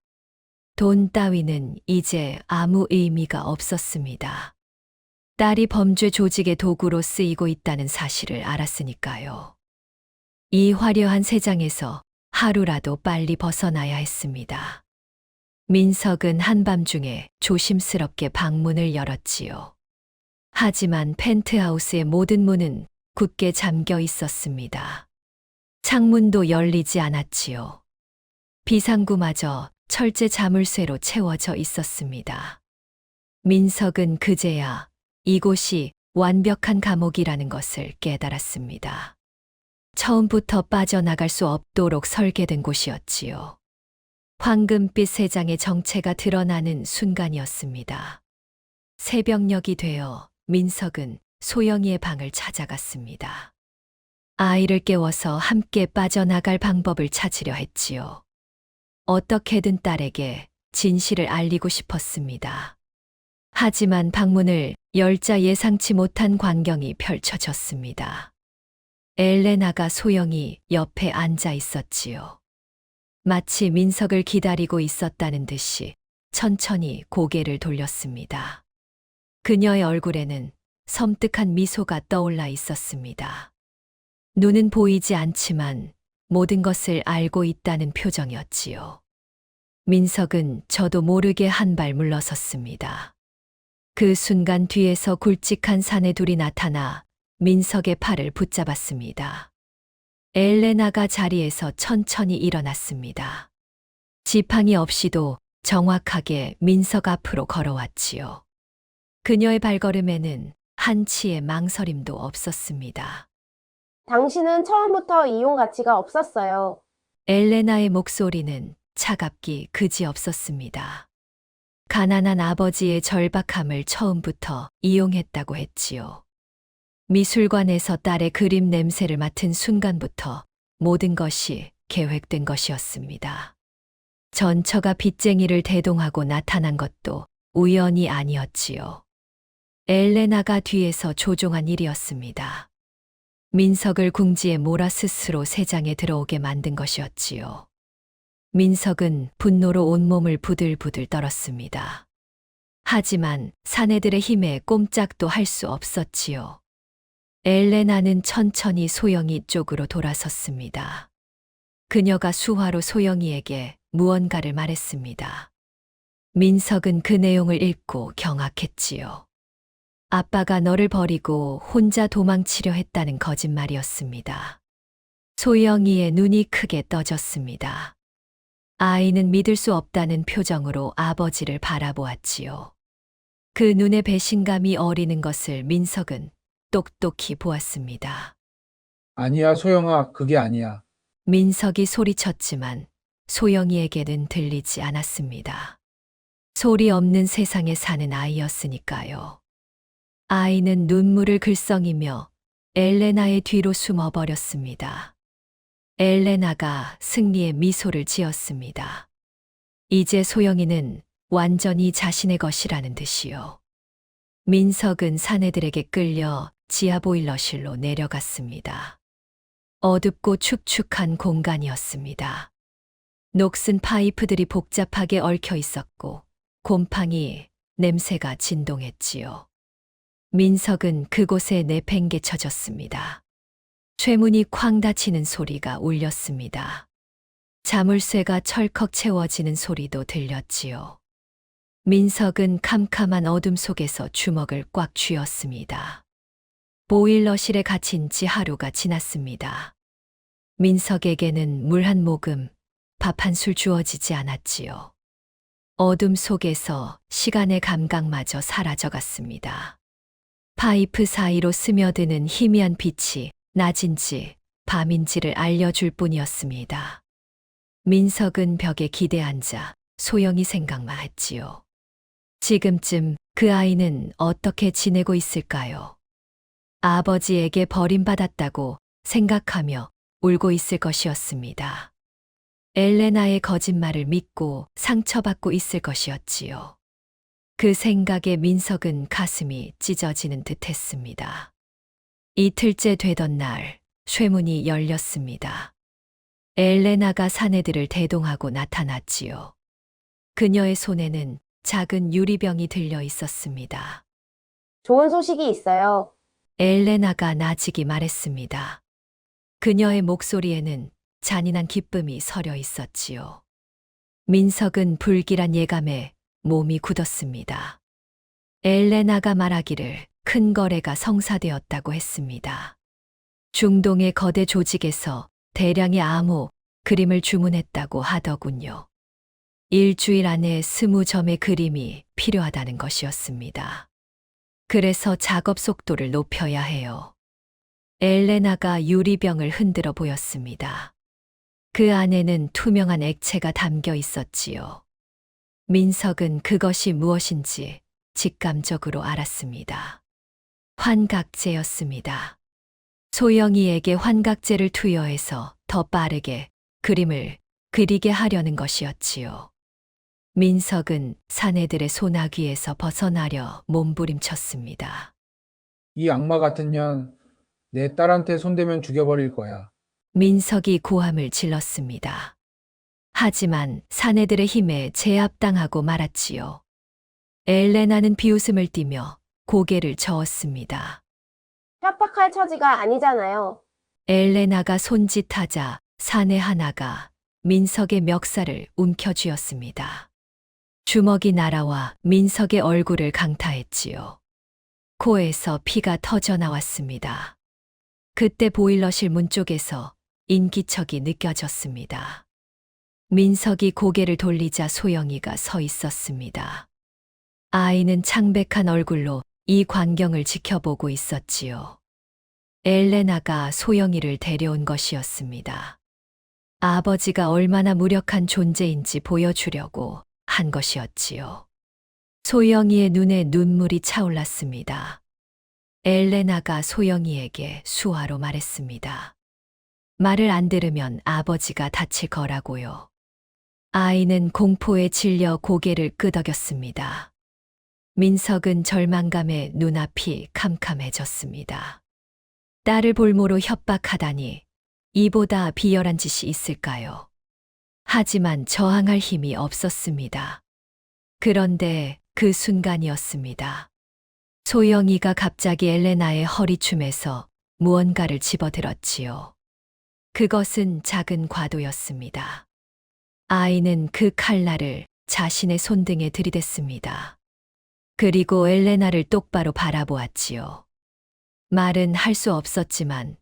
돈 따위는 이제 아무 의미가 없었습니다. 딸이 범죄 조직의 도구로 쓰이고 있다는 사실을 알았으니까요. 이 화려한 세상에서 하루라도 빨리 벗어나야 했습니다. 민석은 한밤중에 조심스럽게 방문을 열었지요. 하지만 펜트하우스의 모든 문은 굳게 잠겨 있었습니다. 창문도 열리지 않았지요. 비상구마저 철제 자물쇠로 채워져 있었습니다. 민석은 그제야 이곳이 완벽한 감옥이라는 것을 깨달았습니다. 처음부터 빠져나갈 수 없도록 설계된 곳이었지요. 황금빛 세장의 정체가 드러나는 순간이었습니다. 새벽녘이 되어 민석은 소영이의 방을 찾아갔습니다. 아이를 깨워서 함께 빠져나갈 방법을 찾으려 했지요. 어떻게든 딸에게 진실을 알리고 싶었습니다. 하지만 방문을 열자 예상치 못한 광경이 펼쳐졌습니다. 엘레나가 소영이 옆에 앉아 있었지요. 마치 민석을 기다리고 있었다는 듯이 천천히 고개를 돌렸습니다. 그녀의 얼굴에는 섬뜩한 미소가 떠올라 있었습니다. 눈은 보이지 않지만 모든 것을 알고 있다는 표정이었지요. 민석은 저도 모르게 한 발 물러섰습니다. 그 순간 뒤에서 굵직한 사내 둘이 나타나 민석의 팔을 붙잡았습니다. 엘레나가 자리에서 천천히 일어났습니다. 지팡이 없이도 정확하게 민석 앞으로 걸어왔지요. 그녀의 발걸음에는 한치의 망설임도 없었습니다. 당신은 처음부터 이용 가치가 없었어요. 엘레나의 목소리는 차갑기 그지없었습니다. 가난한 아버지의 절박함을 처음부터 이용했다고 했지요. 미술관에서 딸의 그림 냄새를 맡은 순간부터 모든 것이 계획된 것이었습니다. 전처가 빚쟁이를 대동하고 나타난 것도 우연이 아니었지요. 엘레나가 뒤에서 조종한 일이었습니다. 민석을 궁지에 몰아 스스로 세장에 들어오게 만든 것이었지요. 민석은 분노로 온몸을 부들부들 떨었습니다. 하지만 사내들의 힘에 꼼짝도 할 수 없었지요. 엘레나는 천천히 소영이 쪽으로 돌아섰습니다. 그녀가 수화로 소영이에게 무언가를 말했습니다. 민석은 그 내용을 읽고 경악했지요. 아빠가 너를 버리고 혼자 도망치려 했다는 거짓말이었습니다. 소영이의 눈이 크게 떠졌습니다. 아이는 믿을 수 없다는 표정으로 아버지를 바라보았지요. 그 눈에 배신감이 어리는 것을 민석은 똑똑히 보았습니다. 아니야, 소영아, 그게 아니야. 민석이 소리쳤지만 소영이에게는 들리지 않았습니다. 소리 없는 세상에 사는 아이였으니까요. 아이는 눈물을 글썽이며 엘레나의 뒤로 숨어버렸습니다. 엘레나가 승리의 미소를 지었습니다. 이제 소영이는 완전히 자신의 것이라는 듯이요. 민석은 사내들에게 끌려 지하 보일러실로 내려갔습니다. 어둡고 축축한 공간이었습니다. 녹슨 파이프들이 복잡하게 얽혀 있었고 곰팡이 냄새가 진동했지요. 민석은 그곳에 내팽개쳐졌습니다. 쇠문이 쾅 닫히는 소리가 울렸습니다. 자물쇠가 철컥 채워지는 소리도 들렸지요. 민석은 캄캄한 어둠 속에서 주먹을 꽉 쥐었습니다. 보일러실에 갇힌 지 하루가 지났습니다. 민석에게는 물 한 모금, 밥 한 술 주어지지 않았지요. 어둠 속에서 시간의 감각마저 사라져갔습니다. 파이프 사이로 스며드는 희미한 빛이 낮인지 밤인지를 알려줄 뿐이었습니다. 민석은 벽에 기대앉아 소영이 생각만 했지요. 지금쯤 그 아이는 어떻게 지내고 있을까요? 아버지에게 버림받았다고 생각하며 울고 있을 것이었습니다. 엘레나의 거짓말을 믿고 상처받고 있을 것이었지요. 그 생각에 민석은 가슴이 찢어지는 듯 했습니다. 이틀째 되던 날, 쇠문이 열렸습니다. 엘레나가 사내들을 대동하고 나타났지요. 그녀의 손에는 작은 유리병이 들려 있었습니다. 좋은 소식이 있어요. 엘레나가 나직이 말했습니다. 그녀의 목소리에는 잔인한 기쁨이 서려 있었지요. 민석은 불길한 예감에 몸이 굳었습니다. 엘레나가 말하기를 큰 거래가 성사되었다고 했습니다. 중동의 거대 조직에서 대량의 암호, 그림을 주문했다고 하더군요. 일주일 안에 20점의 그림이 필요하다는 것이었습니다. 그래서 작업 속도를 높여야 해요. 엘레나가 유리병을 흔들어 보였습니다. 그 안에는 투명한 액체가 담겨 있었지요. 민석은 그것이 무엇인지 직감적으로 알았습니다. 환각제였습니다. 소영이에게 환각제를 투여해서 더 빠르게 그림을 그리게 하려는 것이었지요. 민석은 사내들의 소나귀에서 벗어나려 몸부림쳤습니다. 이 악마 같은 년, 내 딸한테 손대면 죽여버릴 거야. 민석이 고함을 질렀습니다. 하지만 사내들의 힘에 제압당하고 말았지요. 엘레나는 비웃음을 띠며 고개를 저었습니다. 협박할 처지가 아니잖아요. 엘레나가 손짓하자 사내 하나가 민석의 멱살을 움켜쥐었습니다. 주먹이 날아와 민석의 얼굴을 강타했지요. 코에서 피가 터져 나왔습니다. 그때 보일러실 문 쪽에서 인기척이 느껴졌습니다. 민석이 고개를 돌리자 소영이가 서 있었습니다. 아이는 창백한 얼굴로 이 광경을 지켜보고 있었지요. 엘레나가 소영이를 데려온 것이었습니다. 아버지가 얼마나 무력한 존재인지 보여주려고 한 것이었지요. 소영이의 눈에 눈물이 차올랐습니다. 엘레나가 소영이에게 수화로 말했습니다. 말을 안 들으면 아버지가 다칠 거라고요. 아이는 공포에 질려 고개를 끄덕였습니다. 민석은 절망감에 눈앞이 캄캄해졌습니다. 딸을 볼모로 협박하다니 이보다 비열한 짓이 있을까요? 하지만 저항할 힘이 없었습니다. 그런데 그 순간이었습니다. 소영이가 갑자기 엘레나의 허리춤에서 무언가를 집어들었지요. 그것은 작은 과도였습니다. 아이는 그 칼날을 자신의 손등에 들이댔습니다. 그리고 엘레나를 똑바로 바라보았지요. 말은 할 수 없었지만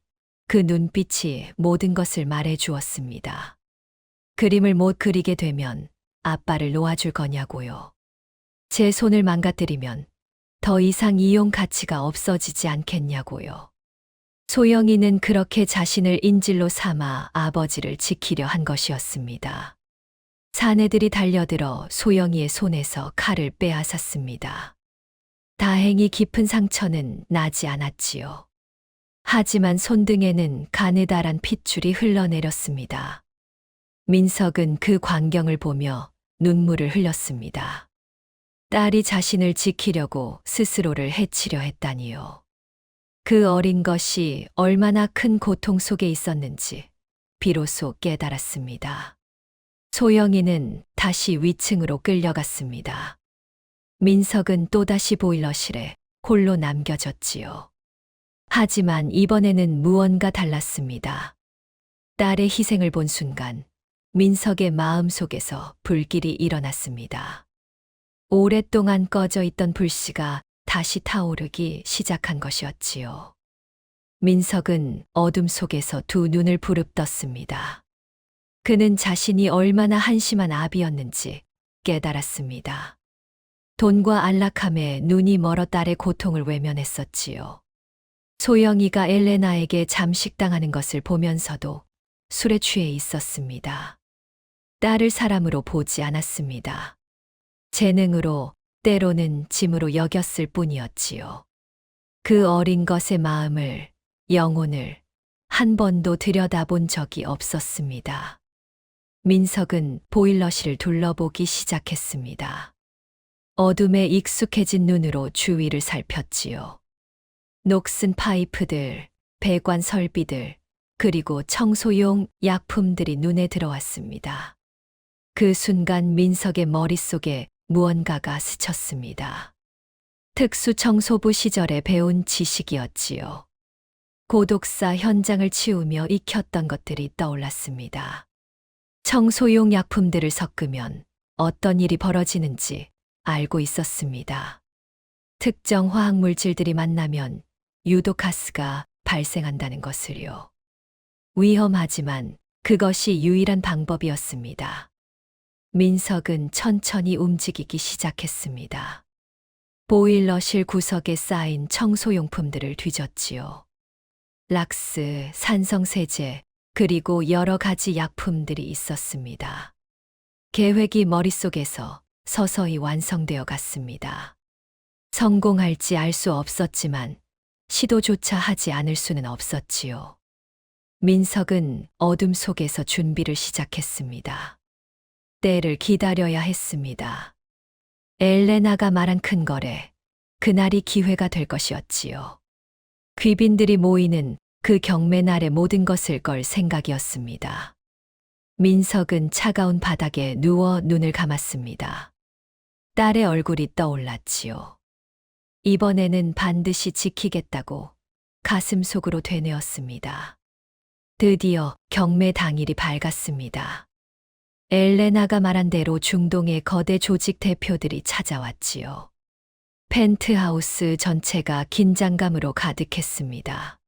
그 눈빛이 모든 것을 말해 주었습니다. 그림을 못 그리게 되면 아빠를 놓아줄 거냐고요. 제 손을 망가뜨리면 더 이상 이용 가치가 없어지지 않겠냐고요. 소영이는 그렇게 자신을 인질로 삼아 아버지를 지키려 한 것이었습니다. 사내들이 달려들어 소영이의 손에서 칼을 빼앗았습니다. 다행히 깊은 상처는 나지 않았지요. 하지만 손등에는 가느다란 핏줄이 흘러내렸습니다. 민석은 그 광경을 보며 눈물을 흘렸습니다. 딸이 자신을 지키려고 스스로를 해치려 했다니요. 그 어린 것이 얼마나 큰 고통 속에 있었는지 비로소 깨달았습니다. 소영이는 다시 위층으로 끌려갔습니다. 민석은 또다시 보일러실에 홀로 남겨졌지요. 하지만 이번에는 무언가 달랐습니다. 딸의 희생을 본 순간 민석의 마음 속에서 불길이 일어났습니다. 오랫동안 꺼져 있던 불씨가 다시 타오르기 시작한 것이었지요. 민석은 어둠 속에서 두 눈을 부릅떴습니다. 그는 자신이 얼마나 한심한 아비였는지 깨달았습니다. 돈과 안락함에 눈이 멀어 딸의 고통을 외면했었지요. 소영이가 엘레나에게 잠식당하는 것을 보면서도 술에 취해 있었습니다. 딸을 사람으로 보지 않았습니다. 재능으로, 때로는 짐으로 여겼을 뿐이었지요. 그 어린 것의 마음을, 영혼을 한 번도 들여다본 적이 없었습니다. 민석은 보일러실을 둘러보기 시작했습니다. 어둠에 익숙해진 눈으로 주위를 살폈지요. 녹슨 파이프들, 배관 설비들, 그리고 청소용 약품들이 눈에 들어왔습니다. 그 순간 민석의 머릿속에 무언가가 스쳤습니다. 특수청소부 시절에 배운 지식이었지요. 고독사 현장을 치우며 익혔던 것들이 떠올랐습니다. 청소용 약품들을 섞으면 어떤 일이 벌어지는지 알고 있었습니다. 특정 화학물질들이 만나면 유독가스가 발생한다는 것을요. 위험하지만 그것이 유일한 방법이었습니다. 민석은 천천히 움직이기 시작했습니다. 보일러실 구석에 쌓인 청소용품들을 뒤졌지요. 락스, 산성세제, 그리고 여러 가지 약품들이 있었습니다. 계획이 머릿속에서 서서히 완성되어 갔습니다. 성공할지 알 수 없었지만 시도조차 하지 않을 수는 없었지요. 민석은 어둠 속에서 준비를 시작했습니다. 때를 기다려야 했습니다. 엘레나가 말한 큰 거래, 그날이 기회가 될 것이었지요. 귀빈들이 모이는 그 경매 날의 모든 것을 걸 생각이었습니다. 민석은 차가운 바닥에 누워 눈을 감았습니다. 딸의 얼굴이 떠올랐지요. 이번에는 반드시 지키겠다고 가슴 속으로 되뇌었습니다. 드디어 경매 당일이 밝았습니다. 엘레나가 말한 대로 중동의 거대 조직 대표들이 찾아왔지요. 펜트하우스 전체가 긴장감으로 가득했습니다.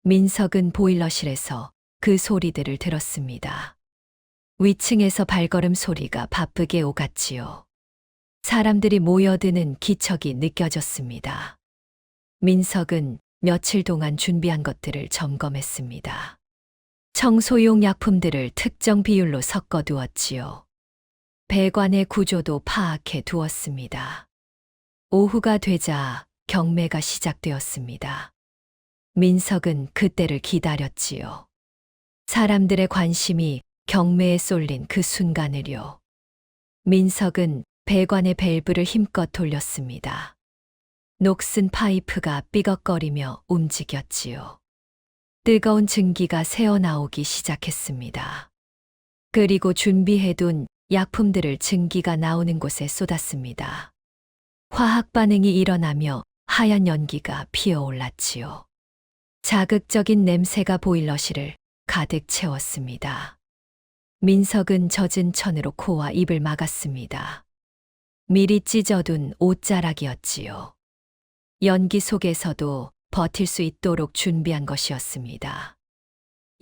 민석은 보일러실에서 그 소리들을 들었습니다. 위층에서 발걸음 소리가 바쁘게 오갔지요. 사람들이 모여드는 기척이 느껴졌습니다. 민석은 며칠 동안 준비한 것들을 점검했습니다. 청소용 약품들을 특정 비율로 섞어 두었지요. 배관의 구조도 파악해 두었습니다. 오후가 되자 경매가 시작되었습니다. 민석은 그때를 기다렸지요. 사람들의 관심이 경매에 쏠린 그 순간을요. 민석은 배관의 밸브를 힘껏 돌렸습니다. 녹슨 파이프가 삐걱거리며 움직였지요. 뜨거운 증기가 새어나오기 시작했습니다. 그리고 준비해둔 약품들을 증기가 나오는 곳에 쏟았습니다. 화학 반응이 일어나며 하얀 연기가 피어올랐지요. 자극적인 냄새가 보일러실을 가득 채웠습니다. 민석은 젖은 천으로 코와 입을 막았습니다. 미리 찢어둔 옷자락이었지요. 연기 속에서도 버틸 수 있도록 준비한 것이었습니다.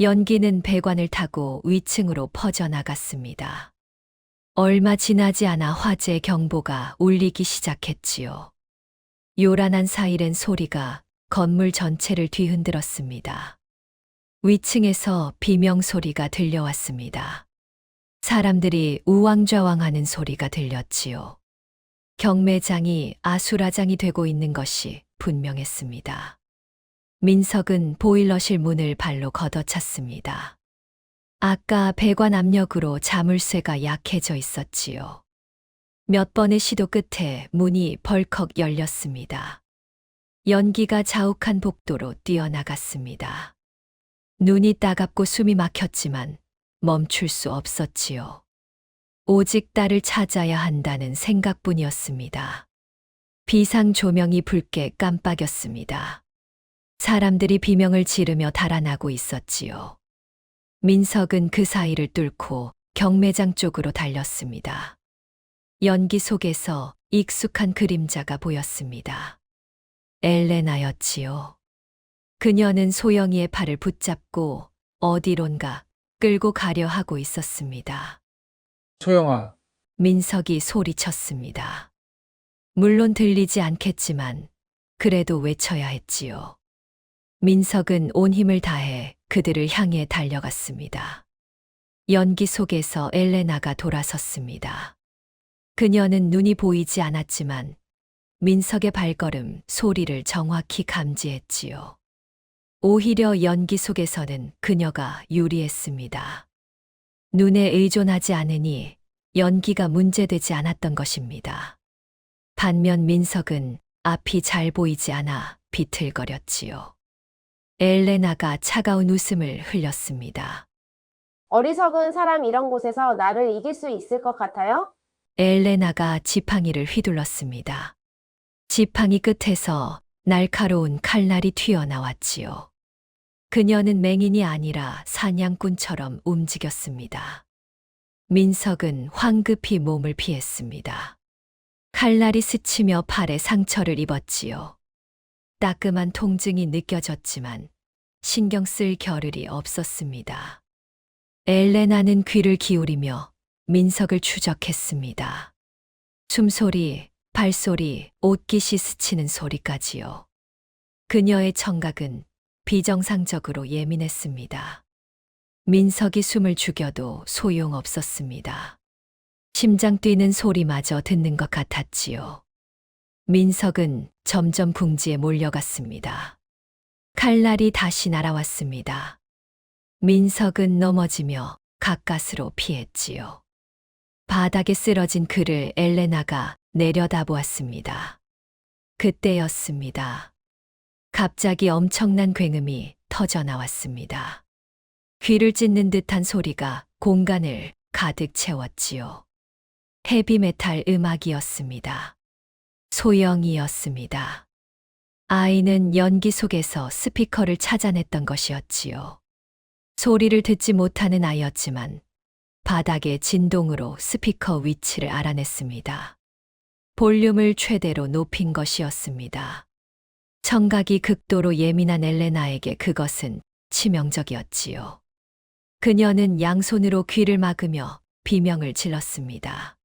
연기는 배관을 타고 위층으로 퍼져나갔습니다. 얼마 지나지 않아 화재 경보가 울리기 시작했지요. 요란한 사이렌 소리가 건물 전체를 뒤흔들었습니다. 위층에서 비명 소리가 들려왔습니다. 사람들이 우왕좌왕하는 소리가 들렸지요. 경매장이 아수라장이 되고 있는 것이 분명했습니다. 민석은 보일러실 문을 발로 걷어찼습니다. 아까 배관 압력으로 자물쇠가 약해져 있었지요. 몇 번의 시도 끝에 문이 벌컥 열렸습니다. 연기가 자욱한 복도로 뛰어나갔습니다. 눈이 따갑고 숨이 막혔지만 멈출 수 없었지요. 오직 딸을 찾아야 한다는 생각뿐이었습니다. 비상 조명이 붉게 깜빡였습니다. 사람들이 비명을 지르며 달아나고 있었지요. 민석은 그 사이를 뚫고 경매장 쪽으로 달렸습니다. 연기 속에서 익숙한 그림자가 보였습니다. 엘레나였지요. 그녀는 소영이의 팔을 붙잡고 어디론가 끌고 가려 하고 있었습니다. 소영아, 민석이 소리쳤습니다. 물론 들리지 않겠지만 그래도 외쳐야 했지요. 민석은 온 힘을 다해 그들을 향해 달려갔습니다. 연기 속에서 엘레나가 돌아섰습니다. 그녀는 눈이 보이지 않았지만 민석의 발걸음, 소리를 정확히 감지했지요. 오히려 연기 속에서는 그녀가 유리했습니다. 눈에 의존하지 않으니 연기가 문제되지 않았던 것입니다. 반면 민석은 앞이 잘 보이지 않아 비틀거렸지요. 엘레나가 차가운 웃음을 흘렸습니다. 어리석은 사람 이런 곳에서 나를 이길 수 있을 것 같아요? 엘레나가 지팡이를 휘둘렀습니다. 지팡이 끝에서 날카로운 칼날이 튀어나왔지요. 그녀는 맹인이 아니라 사냥꾼처럼 움직였습니다. 민석은 황급히 몸을 피했습니다. 칼날이 스치며 팔에 상처를 입었지요. 따끔한 통증이 느껴졌지만 신경 쓸 겨를이 없었습니다. 엘레나는 귀를 기울이며 민석을 추적했습니다. 숨소리, 발소리, 옷깃이 스치는 소리까지요. 그녀의 청각은 비정상적으로 예민했습니다. 민석이 숨을 죽여도 소용없었습니다. 심장 뛰는 소리마저 듣는 것 같았지요. 민석은 점점 궁지에 몰려갔습니다. 칼날이 다시 날아왔습니다. 민석은 넘어지며 가까스로 피했지요. 바닥에 쓰러진 그를 엘레나가 내려다보았습니다. 그때였습니다. 갑자기 엄청난 굉음이 터져 나왔습니다. 귀를 찢는 듯한 소리가 공간을 가득 채웠지요. 헤비메탈 음악이었습니다. 소영이었습니다. 아이는 연기 속에서 스피커를 찾아냈던 것이었지요. 소리를 듣지 못하는 아이였지만 바닥의 진동으로 스피커 위치를 알아냈습니다. 볼륨을 최대로 높인 것이었습니다. 청각이 극도로 예민한 엘레나에게 그것은 치명적이었지요. 그녀는 양손으로 귀를 막으며 비명을 질렀습니다.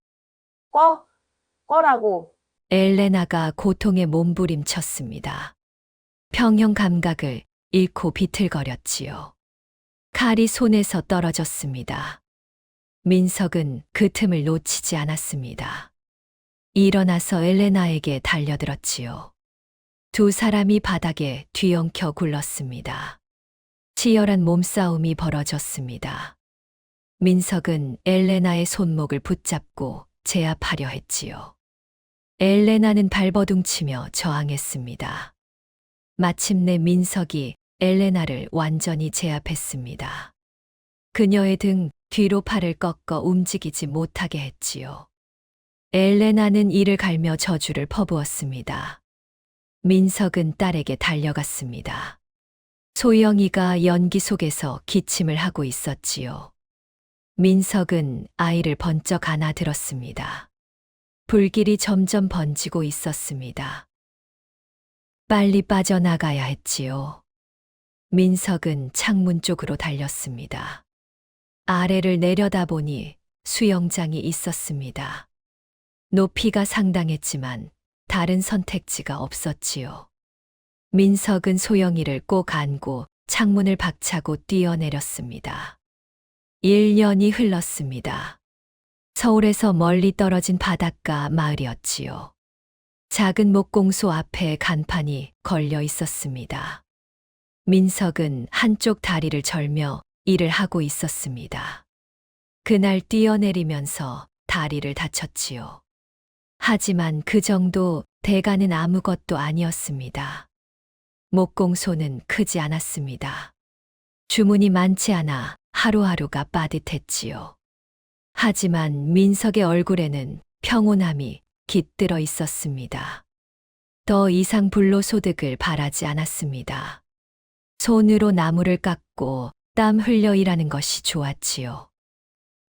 꺼라고. 엘레나가 고통에 몸부림쳤습니다. 평형 감각을 잃고 비틀거렸지요. 칼이 손에서 떨어졌습니다. 민석은 그 틈을 놓치지 않았습니다. 일어나서 엘레나에게 달려들었지요. 두 사람이 바닥에 뒤엉켜 굴렀습니다. 치열한 몸싸움이 벌어졌습니다. 민석은 엘레나의 손목을 붙잡고 제압하려 했지요. 엘레나는 발버둥치며 저항했습니다. 마침내 민석이 엘레나를 완전히 제압했습니다. 그녀의 등 뒤로 팔을 꺾어 움직이지 못하게 했지요. 엘레나는 이를 갈며 저주를 퍼부었습니다. 민석은 딸에게 달려갔습니다. 소영이가 연기 속에서 기침을 하고 있었지요. 민석은 아이를 번쩍 안아들었습니다. 불길이 점점 번지고 있었습니다. 빨리 빠져나가야 했지요. 민석은 창문 쪽으로 달렸습니다. 아래를 내려다보니 수영장이 있었습니다. 높이가 상당했지만 다른 선택지가 없었지요. 민석은 소영이를 꼭 안고 창문을 박차고 뛰어내렸습니다. 1년이 흘렀습니다. 서울에서 멀리 떨어진 바닷가 마을이었지요. 작은 목공소 앞에 간판이 걸려 있었습니다. 민석은 한쪽 다리를 절며 일을 하고 있었습니다. 그날 뛰어내리면서 다리를 다쳤지요. 하지만 그 정도 대가는 아무것도 아니었습니다. 목공소는 크지 않았습니다. 주문이 많지 않아 하루하루가 빠듯했지요. 하지만 민석의 얼굴에는 평온함이 깃들어 있었습니다. 더 이상 불로소득을 바라지 않았습니다. 손으로 나무를 깎고 땀 흘려 일하는 것이 좋았지요.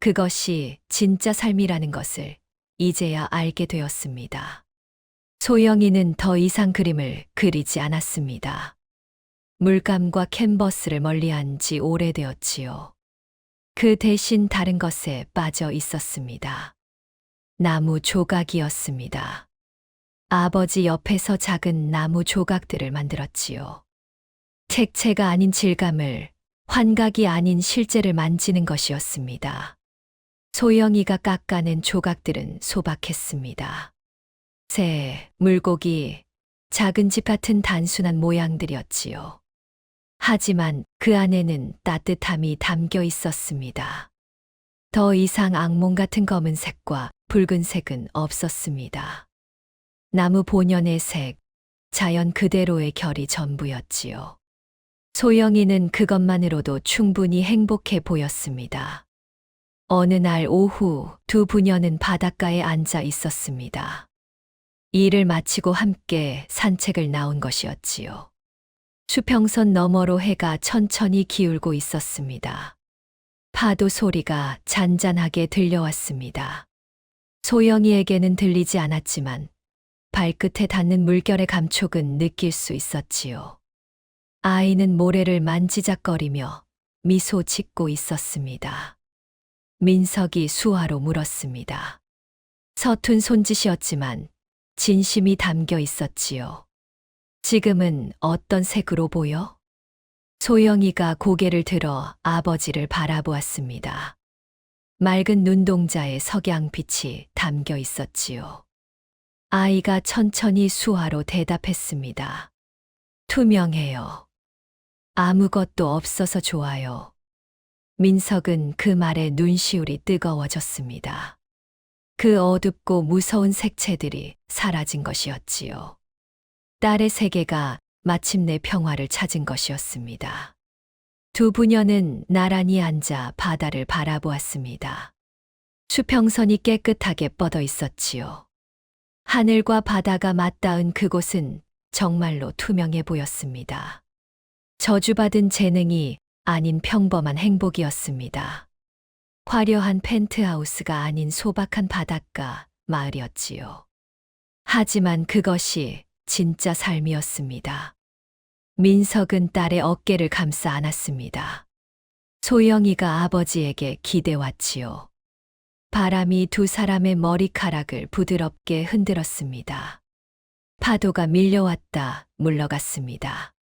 그것이 진짜 삶이라는 것을 이제야 알게 되었습니다. 소영이는 더 이상 그림을 그리지 않았습니다. 물감과 캔버스를 멀리한 지 오래되었지요. 그 대신 다른 것에 빠져 있었습니다. 나무 조각이었습니다. 아버지 옆에서 작은 나무 조각들을 만들었지요. 색채가 아닌 질감을, 환각이 아닌 실제를 만지는 것이었습니다. 소영이가 깎아낸 조각들은 소박했습니다. 새, 물고기, 작은 집 같은 단순한 모양들이었지요. 하지만 그 안에는 따뜻함이 담겨 있었습니다. 더 이상 악몽 같은 검은색과 붉은색은 없었습니다. 나무 본연의 색, 자연 그대로의 결이 전부였지요. 소영이는 그것만으로도 충분히 행복해 보였습니다. 어느 날 오후 두 부녀는 바닷가에 앉아 있었습니다. 일을 마치고 함께 산책을 나온 것이었지요. 수평선 너머로 해가 천천히 기울고 있었습니다. 파도 소리가 잔잔하게 들려왔습니다. 소영이에게는 들리지 않았지만 발끝에 닿는 물결의 감촉은 느낄 수 있었지요. 아이는 모래를 만지작거리며 미소 짓고 있었습니다. 민석이 수화로 물었습니다. 서툰 손짓이었지만 진심이 담겨 있었지요. 지금은 어떤 색으로 보여? 소영이가 고개를 들어 아버지를 바라보았습니다. 맑은 눈동자에 석양빛이 담겨 있었지요. 아이가 천천히 수화로 대답했습니다. 투명해요. 아무것도 없어서 좋아요. 민석은 그 말에 눈시울이 뜨거워졌습니다. 그 어둡고 무서운 색채들이 사라진 것이었지요. 딸의 세계가 마침내 평화를 찾은 것이었습니다. 두 부녀는 나란히 앉아 바다를 바라보았습니다. 수평선이 깨끗하게 뻗어 있었지요. 하늘과 바다가 맞닿은 그곳은 정말로 투명해 보였습니다. 저주받은 재능이 아닌 평범한 행복이었습니다. 화려한 펜트하우스가 아닌 소박한 바닷가 마을이었지요. 하지만 그것이 진짜 삶이었습니다. 민석은 딸의 어깨를 감싸 안았습니다. 소영이가 아버지에게 기대왔지요. 바람이 두 사람의 머리카락을 부드럽게 흔들었습니다. 파도가 밀려왔다 물러갔습니다.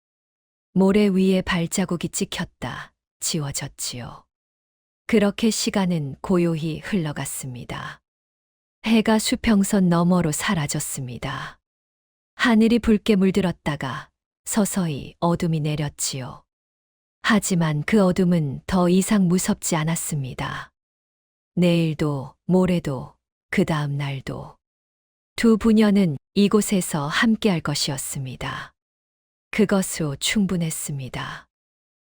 모래 위에 발자국이 찍혔다 지워졌지요. 그렇게 시간은 고요히 흘러갔습니다. 해가 수평선 너머로 사라졌습니다. 하늘이 붉게 물들었다가 서서히 어둠이 내렸지요. 하지만 그 어둠은 더 이상 무섭지 않았습니다. 내일도 모레도 그 다음 날도 두 부녀는 이곳에서 함께할 것이었습니다. 그것으로 충분했습니다.